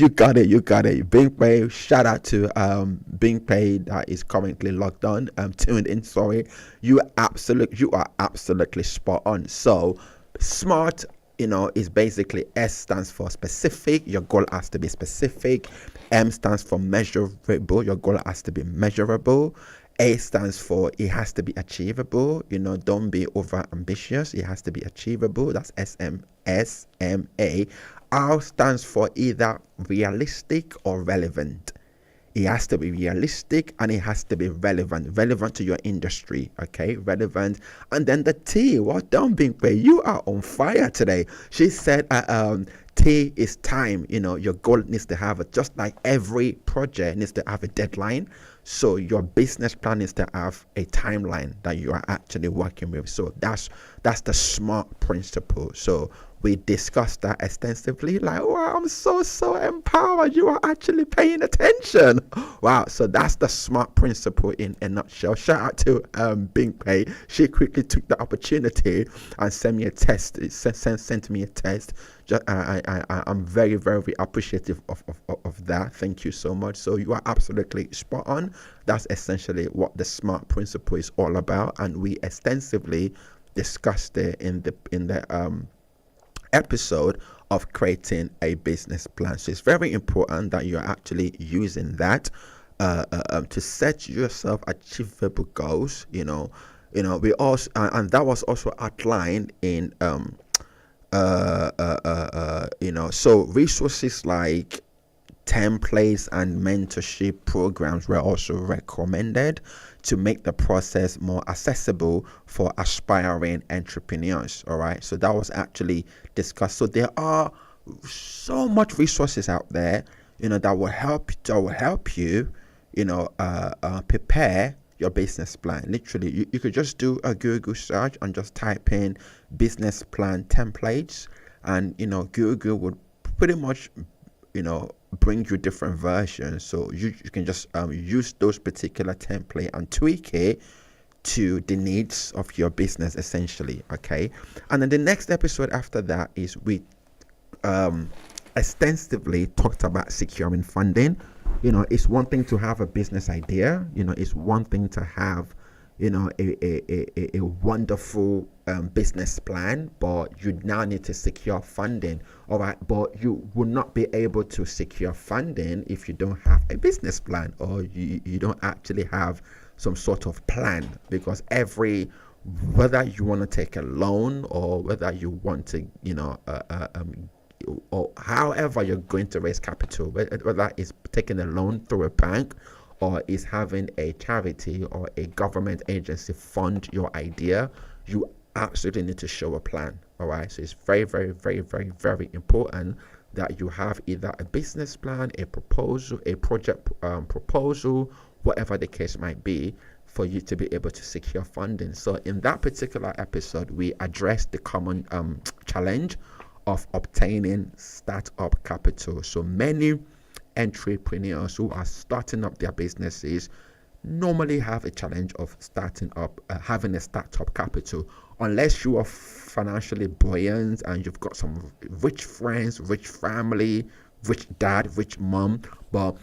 got it. Bingpay, shout out to Bingpay that is currently logged on. Tuned in. Sorry, you are absolutely spot on. So SMART, is basically S stands for specific. Your goal has to be specific. M stands for measurable. Your goal has to be measurable. A stands for it has to be achievable. Don't be over ambitious. It has to be achievable. That's SMA. R stands for either realistic or relevant. It has to be realistic and it has to be relevant to your industry. Okay, relevant. And then the T, well done, Bingpay, you are on fire today. She said T is time. Your goal needs to have just like every project needs to have a deadline. So your business plan is to have a timeline that you are actually working with. So that's the SMART principle. So we discussed that extensively. Like, wow, I'm so empowered. You are actually paying attention. Wow. So that's the SMART principle in a nutshell. Shout out to Bingpay. She quickly took the opportunity and sent me a test. Sent me a test. I'm very, very appreciative of that. Thank you so much. So you are absolutely spot on. That's essentially what the SMART principle is all about, and we extensively discussed it in the episode of creating a business plan. So it's very important that you're actually using that to set yourself achievable goals. We also and that was also outlined in so resources like templates and mentorship programs were also recommended to make the process more accessible for aspiring entrepreneurs. All right, so that was actually discussed. So there are so much resources out there, that will help you, prepare your business plan. Literally, you could just do a Google search and just type in business plan templates, and Google would pretty much bring you different versions. So you can just use those particular template and tweak it to the needs of your business, essentially. Okay. And then the next episode after that is we extensively talked about securing funding. It's one thing to have a business idea. It's one thing to have a wonderful business plan, but you now need to secure funding. All right, but you will not be able to secure funding if you don't have a business plan, or you don't actually have some sort of plan, because whether you want to take a loan, or whether you want to or however you're going to raise capital, whether it's taking a loan through a bank, or is having a charity or a government agency fund your idea, you absolutely need to show a plan. All right, so it's very, very, very, very, very important that you have either a business plan, a proposal, a project proposal, whatever the case might be, for you to be able to secure funding. So in that particular episode, we addressed the common challenge of obtaining startup capital. So many entrepreneurs who are starting up their businesses normally have a challenge of having a startup capital, unless you are financially buoyant and you've got some rich friends, rich family, rich dad, rich mom. But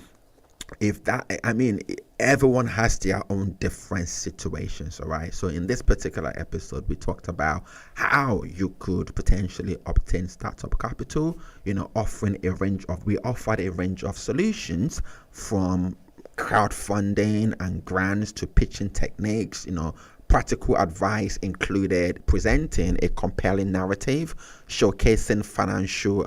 everyone has their own different situations. All right, so in this particular episode, we talked about how you could potentially obtain startup capital. We offered a range of solutions, from crowdfunding and grants to pitching techniques. Practical advice included presenting a compelling narrative, showcasing financial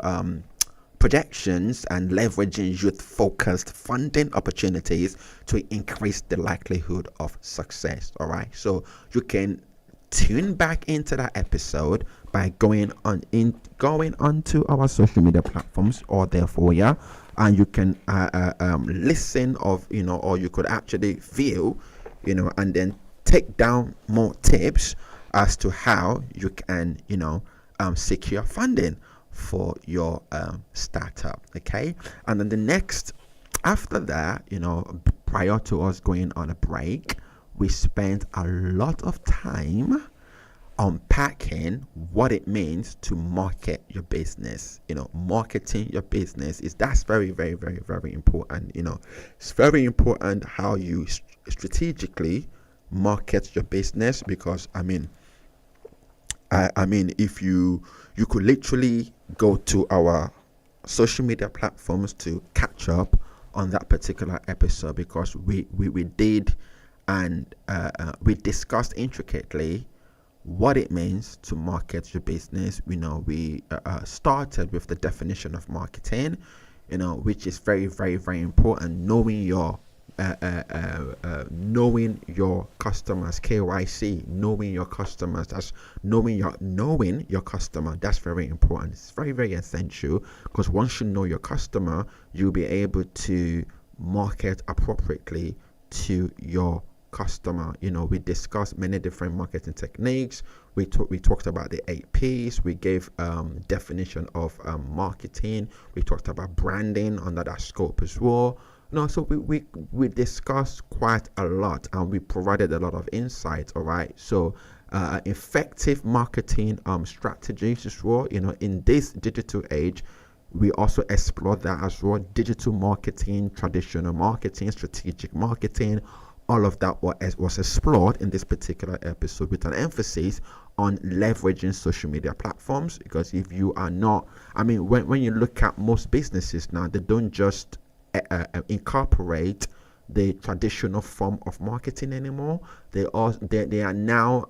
projections, and leveraging youth-focused funding opportunities to increase the likelihood of success. All right, so you can tune back into that episode by going onto our social media platforms, or therefore, and you can listen or you could actually view, and then take down more tips as to how you can secure funding for your startup. Okay, and then after that, prior to us going on a break, we spent a lot of time unpacking what it means to market your business. Marketing your business that's very, very, very, very important. It's very important how you strategically market your business, because if you could literally go to our social media platforms to catch up on that particular episode, because we did, and we discussed intricately what it means to market your business. We started with the definition of marketing, which is very, very, very important. Knowing your customers, KYC, knowing your customers, that's knowing your customer. That's very important. It's very, very essential, because once you know your customer, you'll be able to market appropriately to your customer. We discussed many different marketing techniques. We talked about the 8 P's. We gave definition of marketing. We talked about branding under that scope as well. So we discussed quite a lot, and we provided a lot of insights. All right, so effective marketing strategies as well. In this digital age, we also explored that as well. Digital marketing, traditional marketing, strategic marketing, all of that was explored in this particular episode, with an emphasis on leveraging social media platforms. Because if you are not, when you look at most businesses now, they don't just incorporate the traditional form of marketing anymore. They are now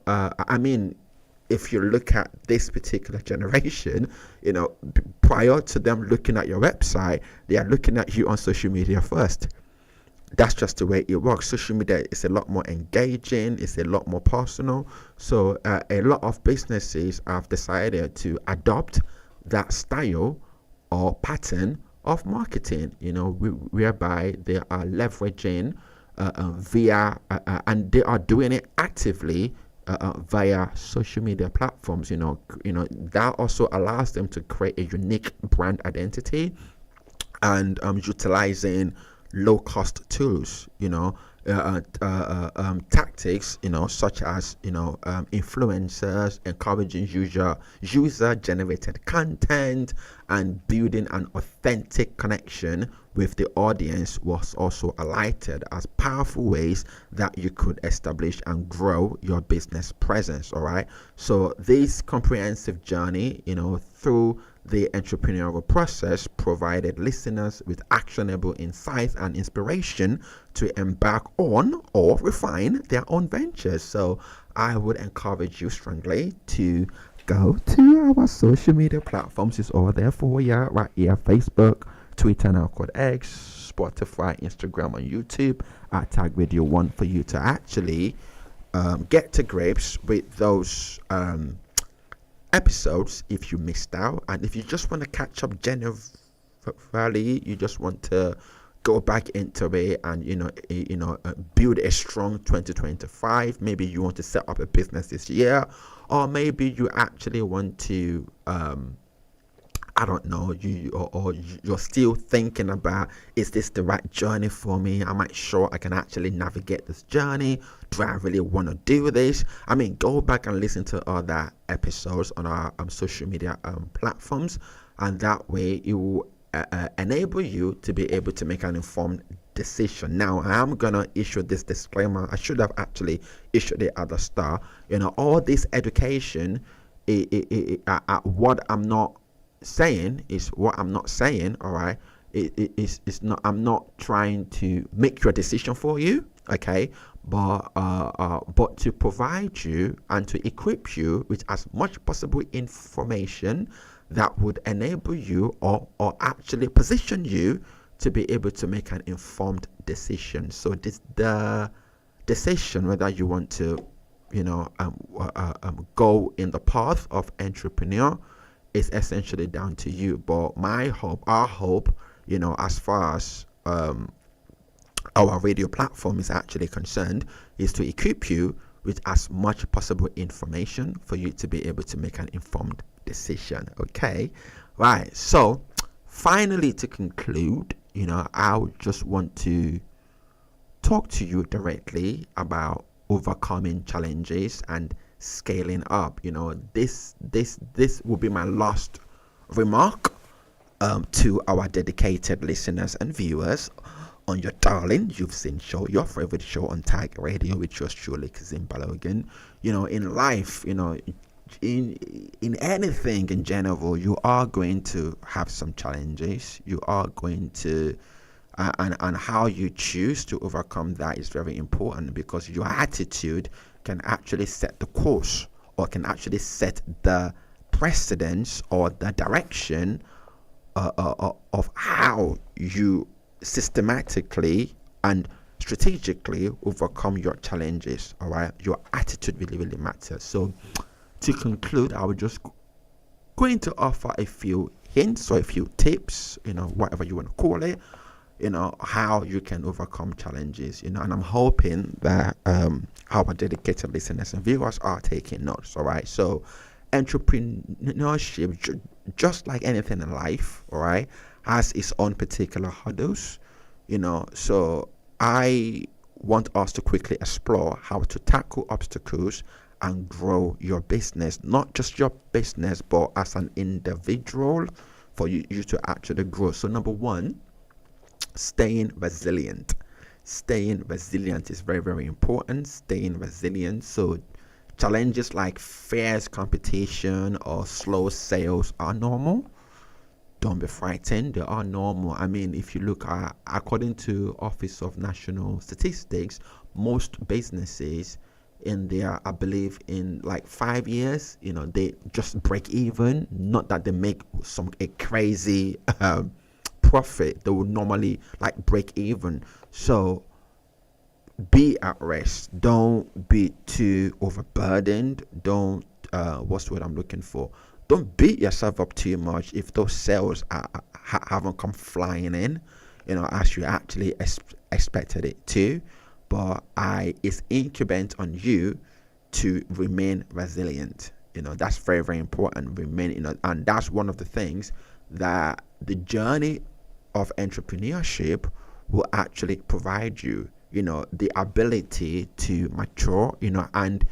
if you look at this particular generation, prior to them looking at your website, they are looking at you on social media first. That's just the way it works. Social media is a lot more engaging, it's a lot more personal. So a lot of businesses have decided to adopt that style or pattern of marketing, whereby they are leveraging via and they are doing it actively via social media platforms. That also allows them to create a unique brand identity and utilizing low cost tools, tactics, such as influencers, encouraging user generated content, and building an authentic connection with the audience was also highlighted as powerful ways that you could establish and grow your business presence. All right, so this comprehensive journey, through the entrepreneurial process, provided listeners with actionable insights and inspiration to embark on or refine their own ventures. So I would encourage you strongly to go to our social media platforms. It's all there for you right here: Facebook, Twitter, now called X, Spotify, Instagram, and YouTube at Tag Radio 1 for you to actually get to grips with those episodes if you missed out. And if you just want to catch up generally, you just want to go back into it and build a strong 2025. Maybe you want to set up a business this year, or maybe you actually want to I don't know, you're still thinking about, is this the right journey for me? Am I sure I can actually navigate this journey? Do I really want to do this? I mean, go back and listen to other episodes on our social media platforms, and that way it will enable you to be able to make an informed decision. Now, I am gonna issue this disclaimer. I should have actually issued it at the start. All this education, what I'm not saying is what I'm not saying. All right, it's not. I'm not trying to make your decision for you. Okay, but to provide you and to equip you with as much possible information that would enable you or actually position you to be able to make an informed decision. So the decision whether you want to go in the path of entrepreneur is essentially down to you. But our hope, as far as our radio platform is actually concerned, is to equip you with as much possible information for you to be able to make an informed decision. Okay, right. So finally, to conclude, I would just want to talk to you directly about overcoming challenges and scaling up. This will be my last remark to our dedicated listeners and viewers on your darling You've Seen Show, your favorite show on Tag Radio, with yours truly, Kazim Balogan. In life, in anything in general, you are going to have some challenges. You are going to and how you choose to overcome that is very important, because your attitude can actually set the course, or can actually set the precedence or the direction of how you systematically and strategically overcome your challenges. All right, your attitude really, really matters. So to conclude, I would just going to offer a few hints or a few tips, whatever you want to call it, how you can overcome challenges, and I'm hoping that our dedicated listeners and viewers are taking notes. All right, so entrepreneurship, just like anything in life, all right, has its own particular hurdles, so I want us to quickly explore how to tackle obstacles and grow your business, not just your business, but as an individual, for you to actually grow. So number one, staying resilient. Staying resilient is very, very important. Staying resilient. So challenges like fierce competition or slow sales are normal. Don't be frightened. They are normal. I mean, if you look at, according to Office of National Statistics, most businesses in there, I believe in like 5 years, they just break even. Not that they make a crazy profit. They would normally like break even. So be at rest. Don't be too overburdened. Don't what's the word I'm looking for? Don't beat yourself up too much if those sales haven't come flying in, as you actually expected it to. but it's incumbent on you to remain resilient. That's very, very important. Remain, and that's one of the things that the journey of entrepreneurship will actually provide you, the ability to mature, and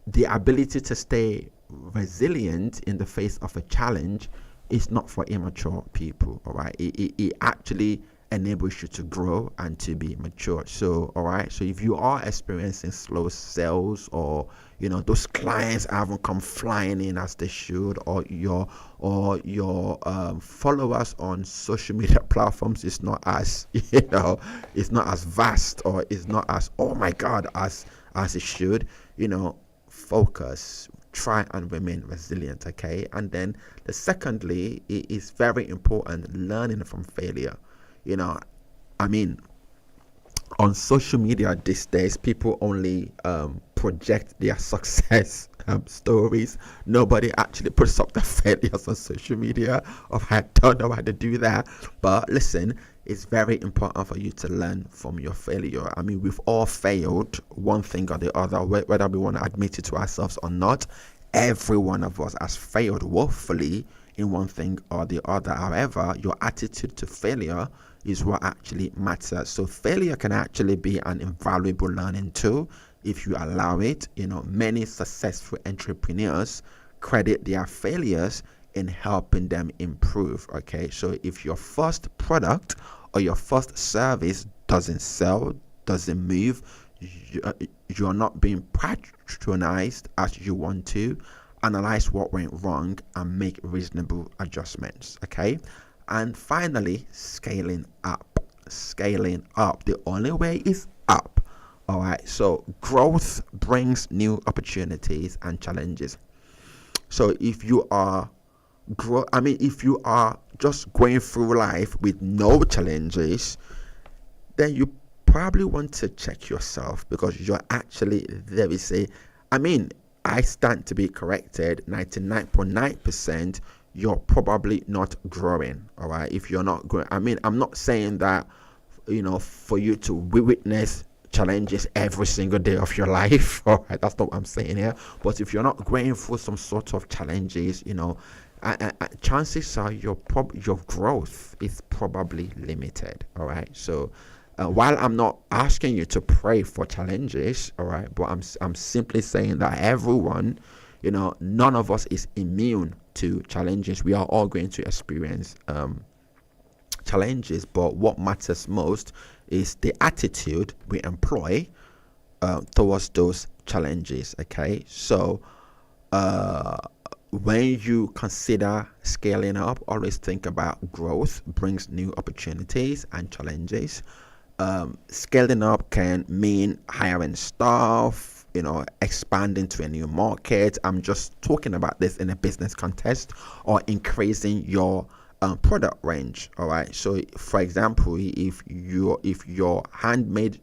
the ability to stay resilient in the face of a challenge is not for immature people. All right, it actually enables you to grow and to be mature. So all right, so if you are experiencing slow sales, or those clients haven't come flying in as they should, or your followers on social media platforms is not as it's not as vast, or it's not as, oh my god, as it should, focus, try and remain resilient. Okay. And then secondly, it is very important learning from failure. On social media these days, people only project their success stories. Nobody actually puts up their failures on social media. I don't know how to do that. But listen, it's very important for you to learn from your failure. We've all failed one thing or the other, whether we want to admit it to ourselves or not. Every one of us has failed woefully in one thing or the other. However, your attitude to failure is what actually matters. So failure can actually be an invaluable learning tool if you allow it. Many successful entrepreneurs credit their failures in helping them improve. Okay, so if your first product or your first service doesn't sell, doesn't move, you're not being patronized as you want to, analyze what went wrong and make reasonable adjustments. Okay. And finally, scaling up. The only way is up. All right. So growth brings new opportunities and challenges. So if you are if you are just going through life with no challenges, then you probably want to check yourself, because you're actually, there is I stand to be corrected, 99.9%, you're probably not growing. All right. If you're not growing, I'm not saying that, for you to witness challenges every single day of your life. All right. That's not what I'm saying here. But if you're not going through some sort of challenges, chances are your growth is probably limited. All right. So while I'm not asking you to pray for challenges, all right, but I'm simply saying that everyone, none of us is immune to challenges. We are all going to experience challenges, but what matters most is the attitude we employ towards those challenges. Okay, so when you consider scaling up, always think about growth brings new opportunities and challenges. Scaling up can mean hiring staff, expanding to a new market. I'm just talking about this in a business context, or increasing your product range. All right. So, for example, if your handmade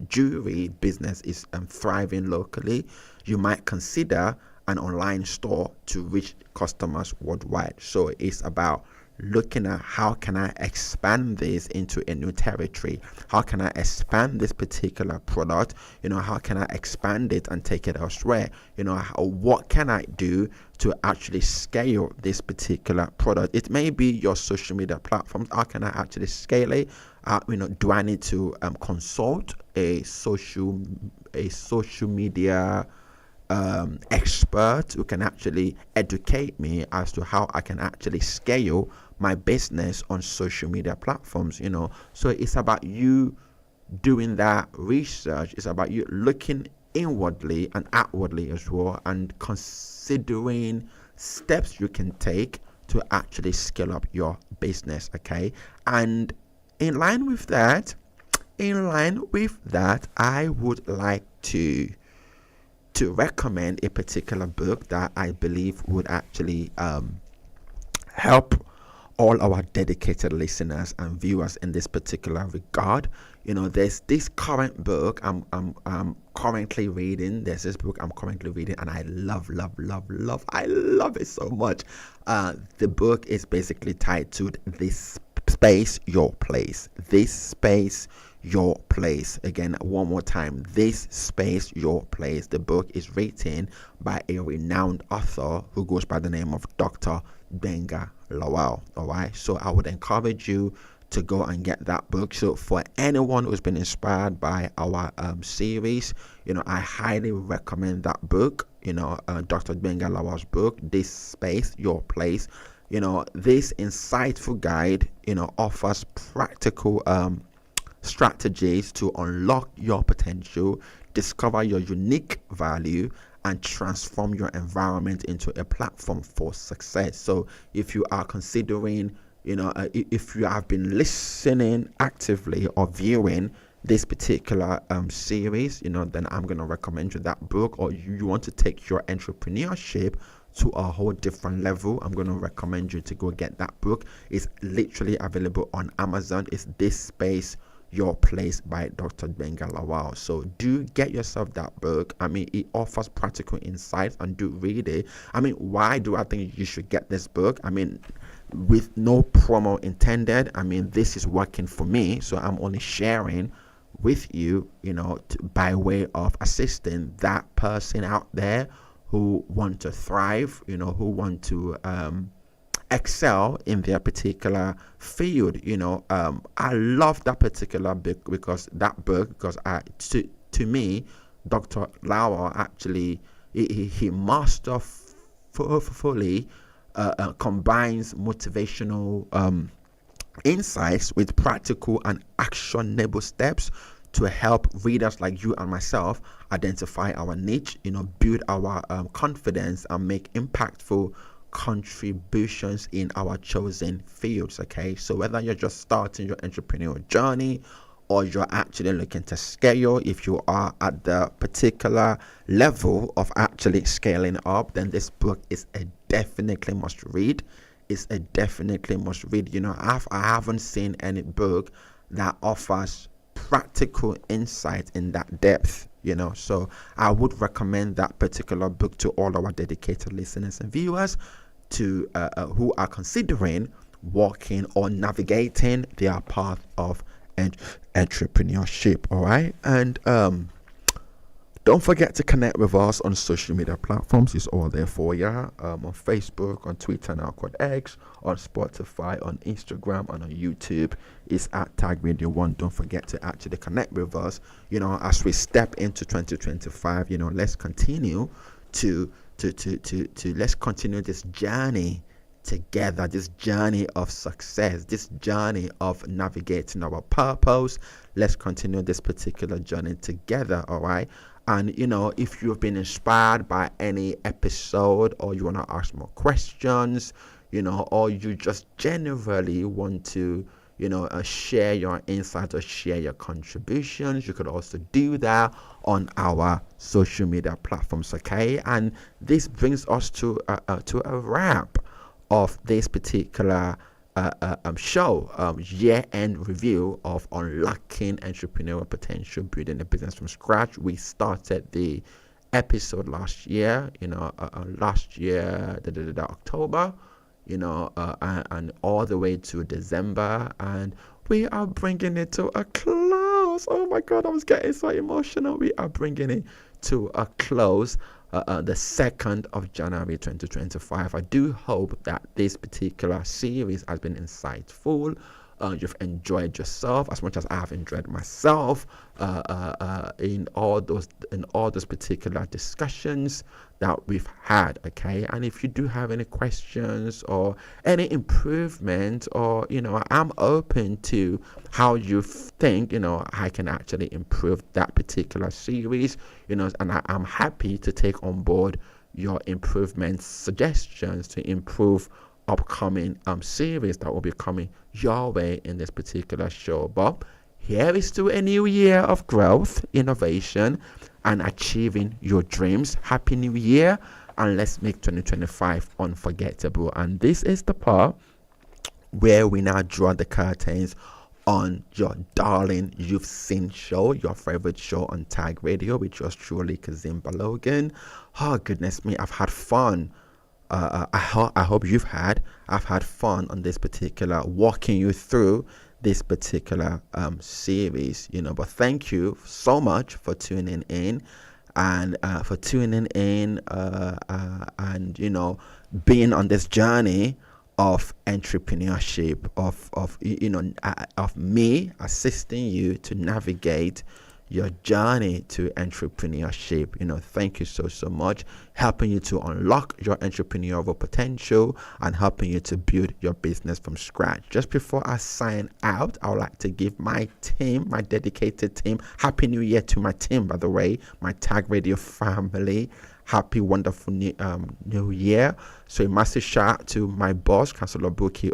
jewelry business is thriving locally, you might consider an online store to reach customers worldwide. So it's about looking at how can I expand this into a new territory? How can I expand this particular product? How can I expand it and take it elsewhere? What can I do to actually scale this particular product? It may be your social media platforms. How can I actually scale it? Do I need to consult a social media expert who can actually educate me as to how I can actually scale my business on social media platforms? So it's about you doing that research. It's about you looking inwardly and outwardly as well, and considering steps you can take to actually scale up your business. Okay, and in line with that, I would like to recommend a particular book that I believe would actually help all our dedicated listeners and viewers in this particular regard. There's this current book I'm currently reading. And I love I love it so much. The book is basically titled The space, your place. This space, your place. Again, one more time. This space, your place. The book is written by a renowned author who goes by the name of Dr. Benga Lawal. All right. So I would encourage you to go and get that book. So for anyone who's been inspired by our series, I highly recommend that book. Dr. Benga Lawal's book, This Space, Your Place. This insightful guide, offers practical strategies to unlock your potential, discover your unique value, and transform your environment into a platform for success. So if you are considering, if you have been listening actively or viewing this particular series, then I'm going to recommend you that book. Or you want to take your entrepreneurship to a whole different level, I'm going to recommend you to go get that book. It's literally available on Amazon. It's This Space, Your Place by Dr. Benga Lawal. So do get yourself that book. It offers practical insights, and do read it. Why do I think you should get this book? With no promo intended. This is working for me, so I'm only sharing with you, by way of assisting that person out there who want to thrive, who want to excel in their particular field. I love that particular book because to me, Dr. Lawal actually he masterfully combines motivational insights with practical and actionable steps to help readers like you and myself identify our niche, build our confidence, and make impactful contributions in our chosen fields. Okay, so whether you're just starting your entrepreneurial journey, or you're actually looking to scale, if you are at the particular level of actually scaling up, then this book is a definitely must read. It's a definitely must read. I haven't seen any book that offers practical insight in that depth. So I would recommend that particular book to all our dedicated listeners and viewers to who are considering walking or navigating their path of entrepreneurship. All right, and don't forget to connect with us on social media platforms. It's all there for you. On Facebook, on Twitter, now called X, on Spotify, on Instagram, and on YouTube. It's at Tag Radio 1. Don't forget to actually connect with us. As we step into 2025, let's continue to let's continue this journey together, this journey of success, this journey of navigating our purpose. Let's continue this particular journey together. All right. And if you've been inspired by any episode, or you want to ask more questions, or you just generally want to share your insights or share your contributions, you could also do that on our social media platforms. Okay, and this brings us to a wrap of this particular show, year-end review of unlocking entrepreneurial potential, building a business from scratch. We started the episode last year, October, and all the way to December, and we are bringing it to a close. Oh my God, I was getting so emotional. We are bringing it to a close. The 2nd of January 2025. I do hope that this particular series has been insightful. You've enjoyed yourself as much as I have enjoyed myself in all those particular discussions that we've had. Okay, and if you do have any questions or any improvement, or I'm open to how you think I can actually improve that particular series, and I'm happy to take on board your improvement suggestions to improve upcoming series that will be coming your way in this particular show. But here is to a new year of growth, innovation, and achieving your dreams. Happy New Year, and let's make 2025 unforgettable. And this is the part where we now draw the curtains on your darling You've Seen show, your favorite show on Tag Radio, with yours truly, Kazim Balogan. Oh goodness me, I've had fun I hope I've had fun on this particular, walking you through this particular series, but thank you so much for tuning in, and and being on this journey of entrepreneurship, of me assisting you to navigate your journey to entrepreneurship. Thank you so much, helping you to unlock your entrepreneurial potential and helping you to build your business from scratch. Just before I sign out, I would like to give my team, my dedicated team, Happy New Year to my team, by the way, my Tag Radio family. Happy wonderful new year. So a massive shout out to my boss, Councillor Buki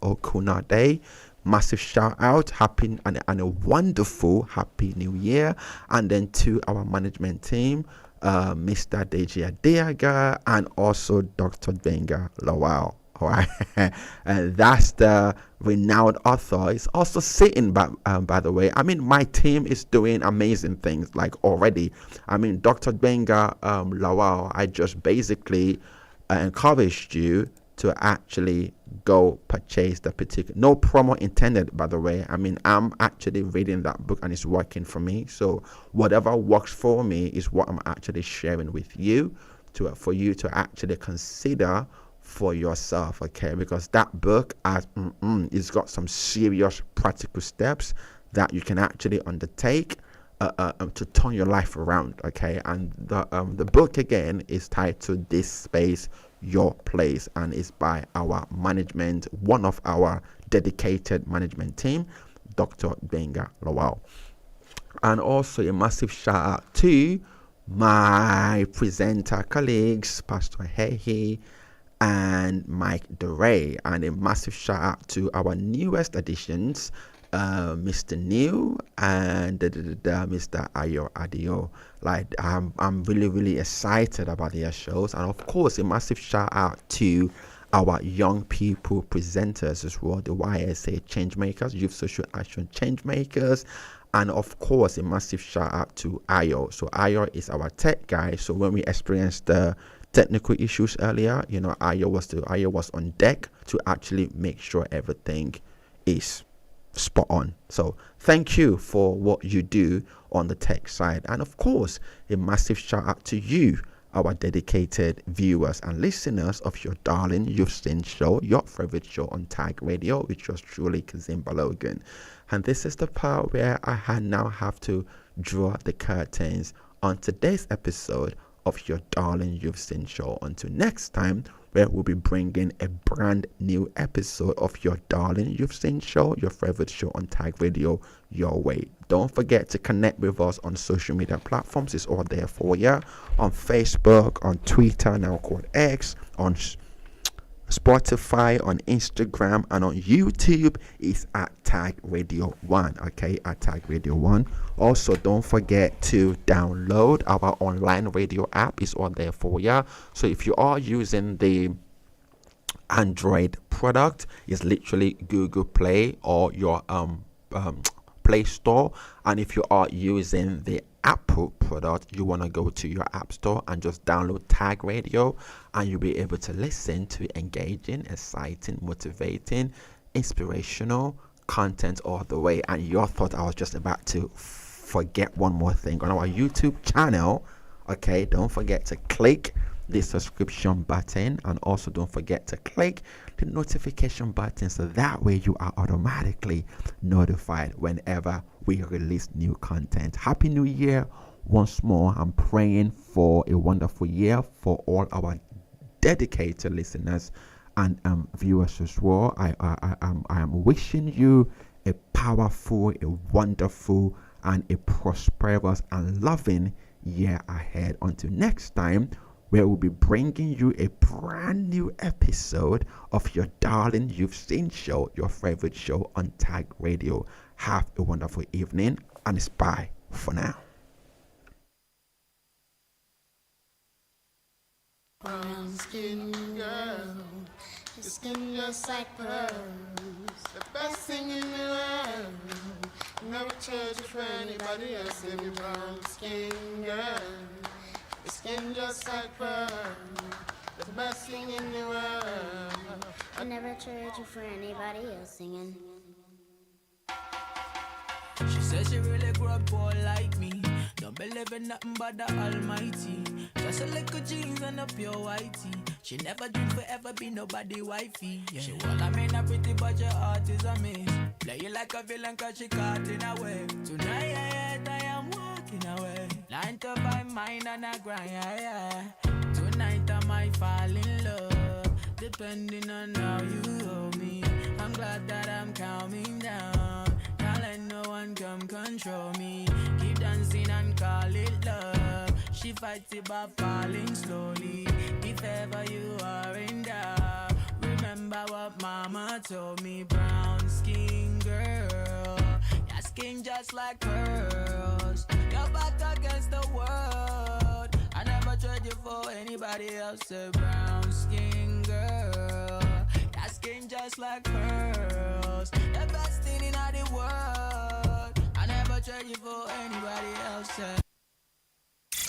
Okunade. Massive shout out, happy and a wonderful happy new year. And then to our management team, Mr. Deji Adeaga and also Dr. Benga Lawal. All right, and that's the renowned author. Is also sitting by the way. I mean, my team is doing amazing things like already. I mean, Dr. Benga Lawal, I just basically encouraged you to actually go purchase the particular, no promo intended, by the way. I mean, I'm actually reading that book and it's working for me. So whatever works for me is what I'm actually sharing with you for you to actually consider for yourself, okay? Because that book has it's got some serious practical steps that you can actually undertake to turn your life around, okay? And the book again is titled This Space Your Place, and it's by our management, one of our dedicated management team, Dr. Benga Lawal. And also a massive shout out to my presenter colleagues, Pastor Hehe and Mike DeRay, and a massive shout out to our newest additions, Mr. New and Mr. Ayo Adio. Like I'm really excited about their shows, and of course a massive shout out to our young people presenters as well, the YSA Changemakers, Youth Social Action Changemakers. And of course, a massive shout out to Ayo. So Ayo is our tech guy. So when we experienced the technical issues earlier, Ayo was on deck to actually make sure everything is spot on. So thank you for what you do on the tech side. And of course, a massive shout out to you, our dedicated viewers and listeners of your darling You've Seen show, your favorite show on Tag Radio, which was truly Kazim Balogan. And this is the part where I now have to draw the curtains on today's episode of your darling You've Seen show. Until next time, where we'll be bringing a brand new episode of your darling You've Seen show, your favorite show on Tag Radio, your way. Don't forget to connect with us on social media platforms. It's all there for you. On Facebook, on Twitter, now called X, on Spotify, on Instagram, and on YouTube is at Tag Radio 1, okay, at Tag Radio 1. Also, don't forget to download our online radio app. It's all there for you. So if you are using the Android product, it's literally Google Play or your Play Store. And if you are using the Apple product, you want to go to your App Store and just download Tag Radio, and you'll be able to listen to engaging, exciting, motivating, inspirational content all the way. And you thought I was just about to forget one more thing on our YouTube channel, okay? Don't forget to click the subscription button, and also don't forget to click the notification button so that way you are automatically notified whenever we release new content. Happy New Year once more. I'm praying for a wonderful year for all our dedicated listeners and viewers as well. I am wishing you a powerful, a wonderful, and a prosperous and loving year ahead. Until next time, where we'll be bringing you a brand new episode of your darling You've Seen show, your favorite show on Tag Radio. Have a wonderful evening, and it's bye for now. Brown skin girl, your skin just like pearls, the best thing in the world. Never change it for anybody else. Every brown skin girl, your skin just like pearl. The best thing in the world. I never trade you for anybody else singing. She says she really grew up poor like me. Don't believe in nothing but the Almighty. Just a little jeans and a pure whitey. She never dreamed forever be nobody wifey. Yeah. She well, I mean, a pretty but your heart is a miss. Play you like a villain cause she caught in a way. Tonight I am walking away. 9 to 5 mine and I grind, yeah. Tonight I might fall in love. Depending on how you hold me. I'm glad that I'm calming down. Can't let no one come control me. Keep dancing and call it love. She fights it by falling slowly. If ever you are in doubt, remember what mama told me. Brown skin girl, your skin just like pearls. Your back against the world. I never trade you for anybody else. A brown skin girl, your skin just like pearls. The best thing in all the world. I never trade you for anybody else.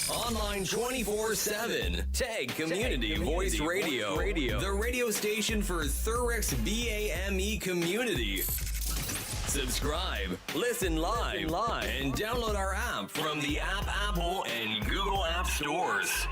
Online 24/7. Tag Community Voice Radio. The radio station for Thurrock's BAME community. Subscribe, listen live, and download our app from the Apple and Google App Stores.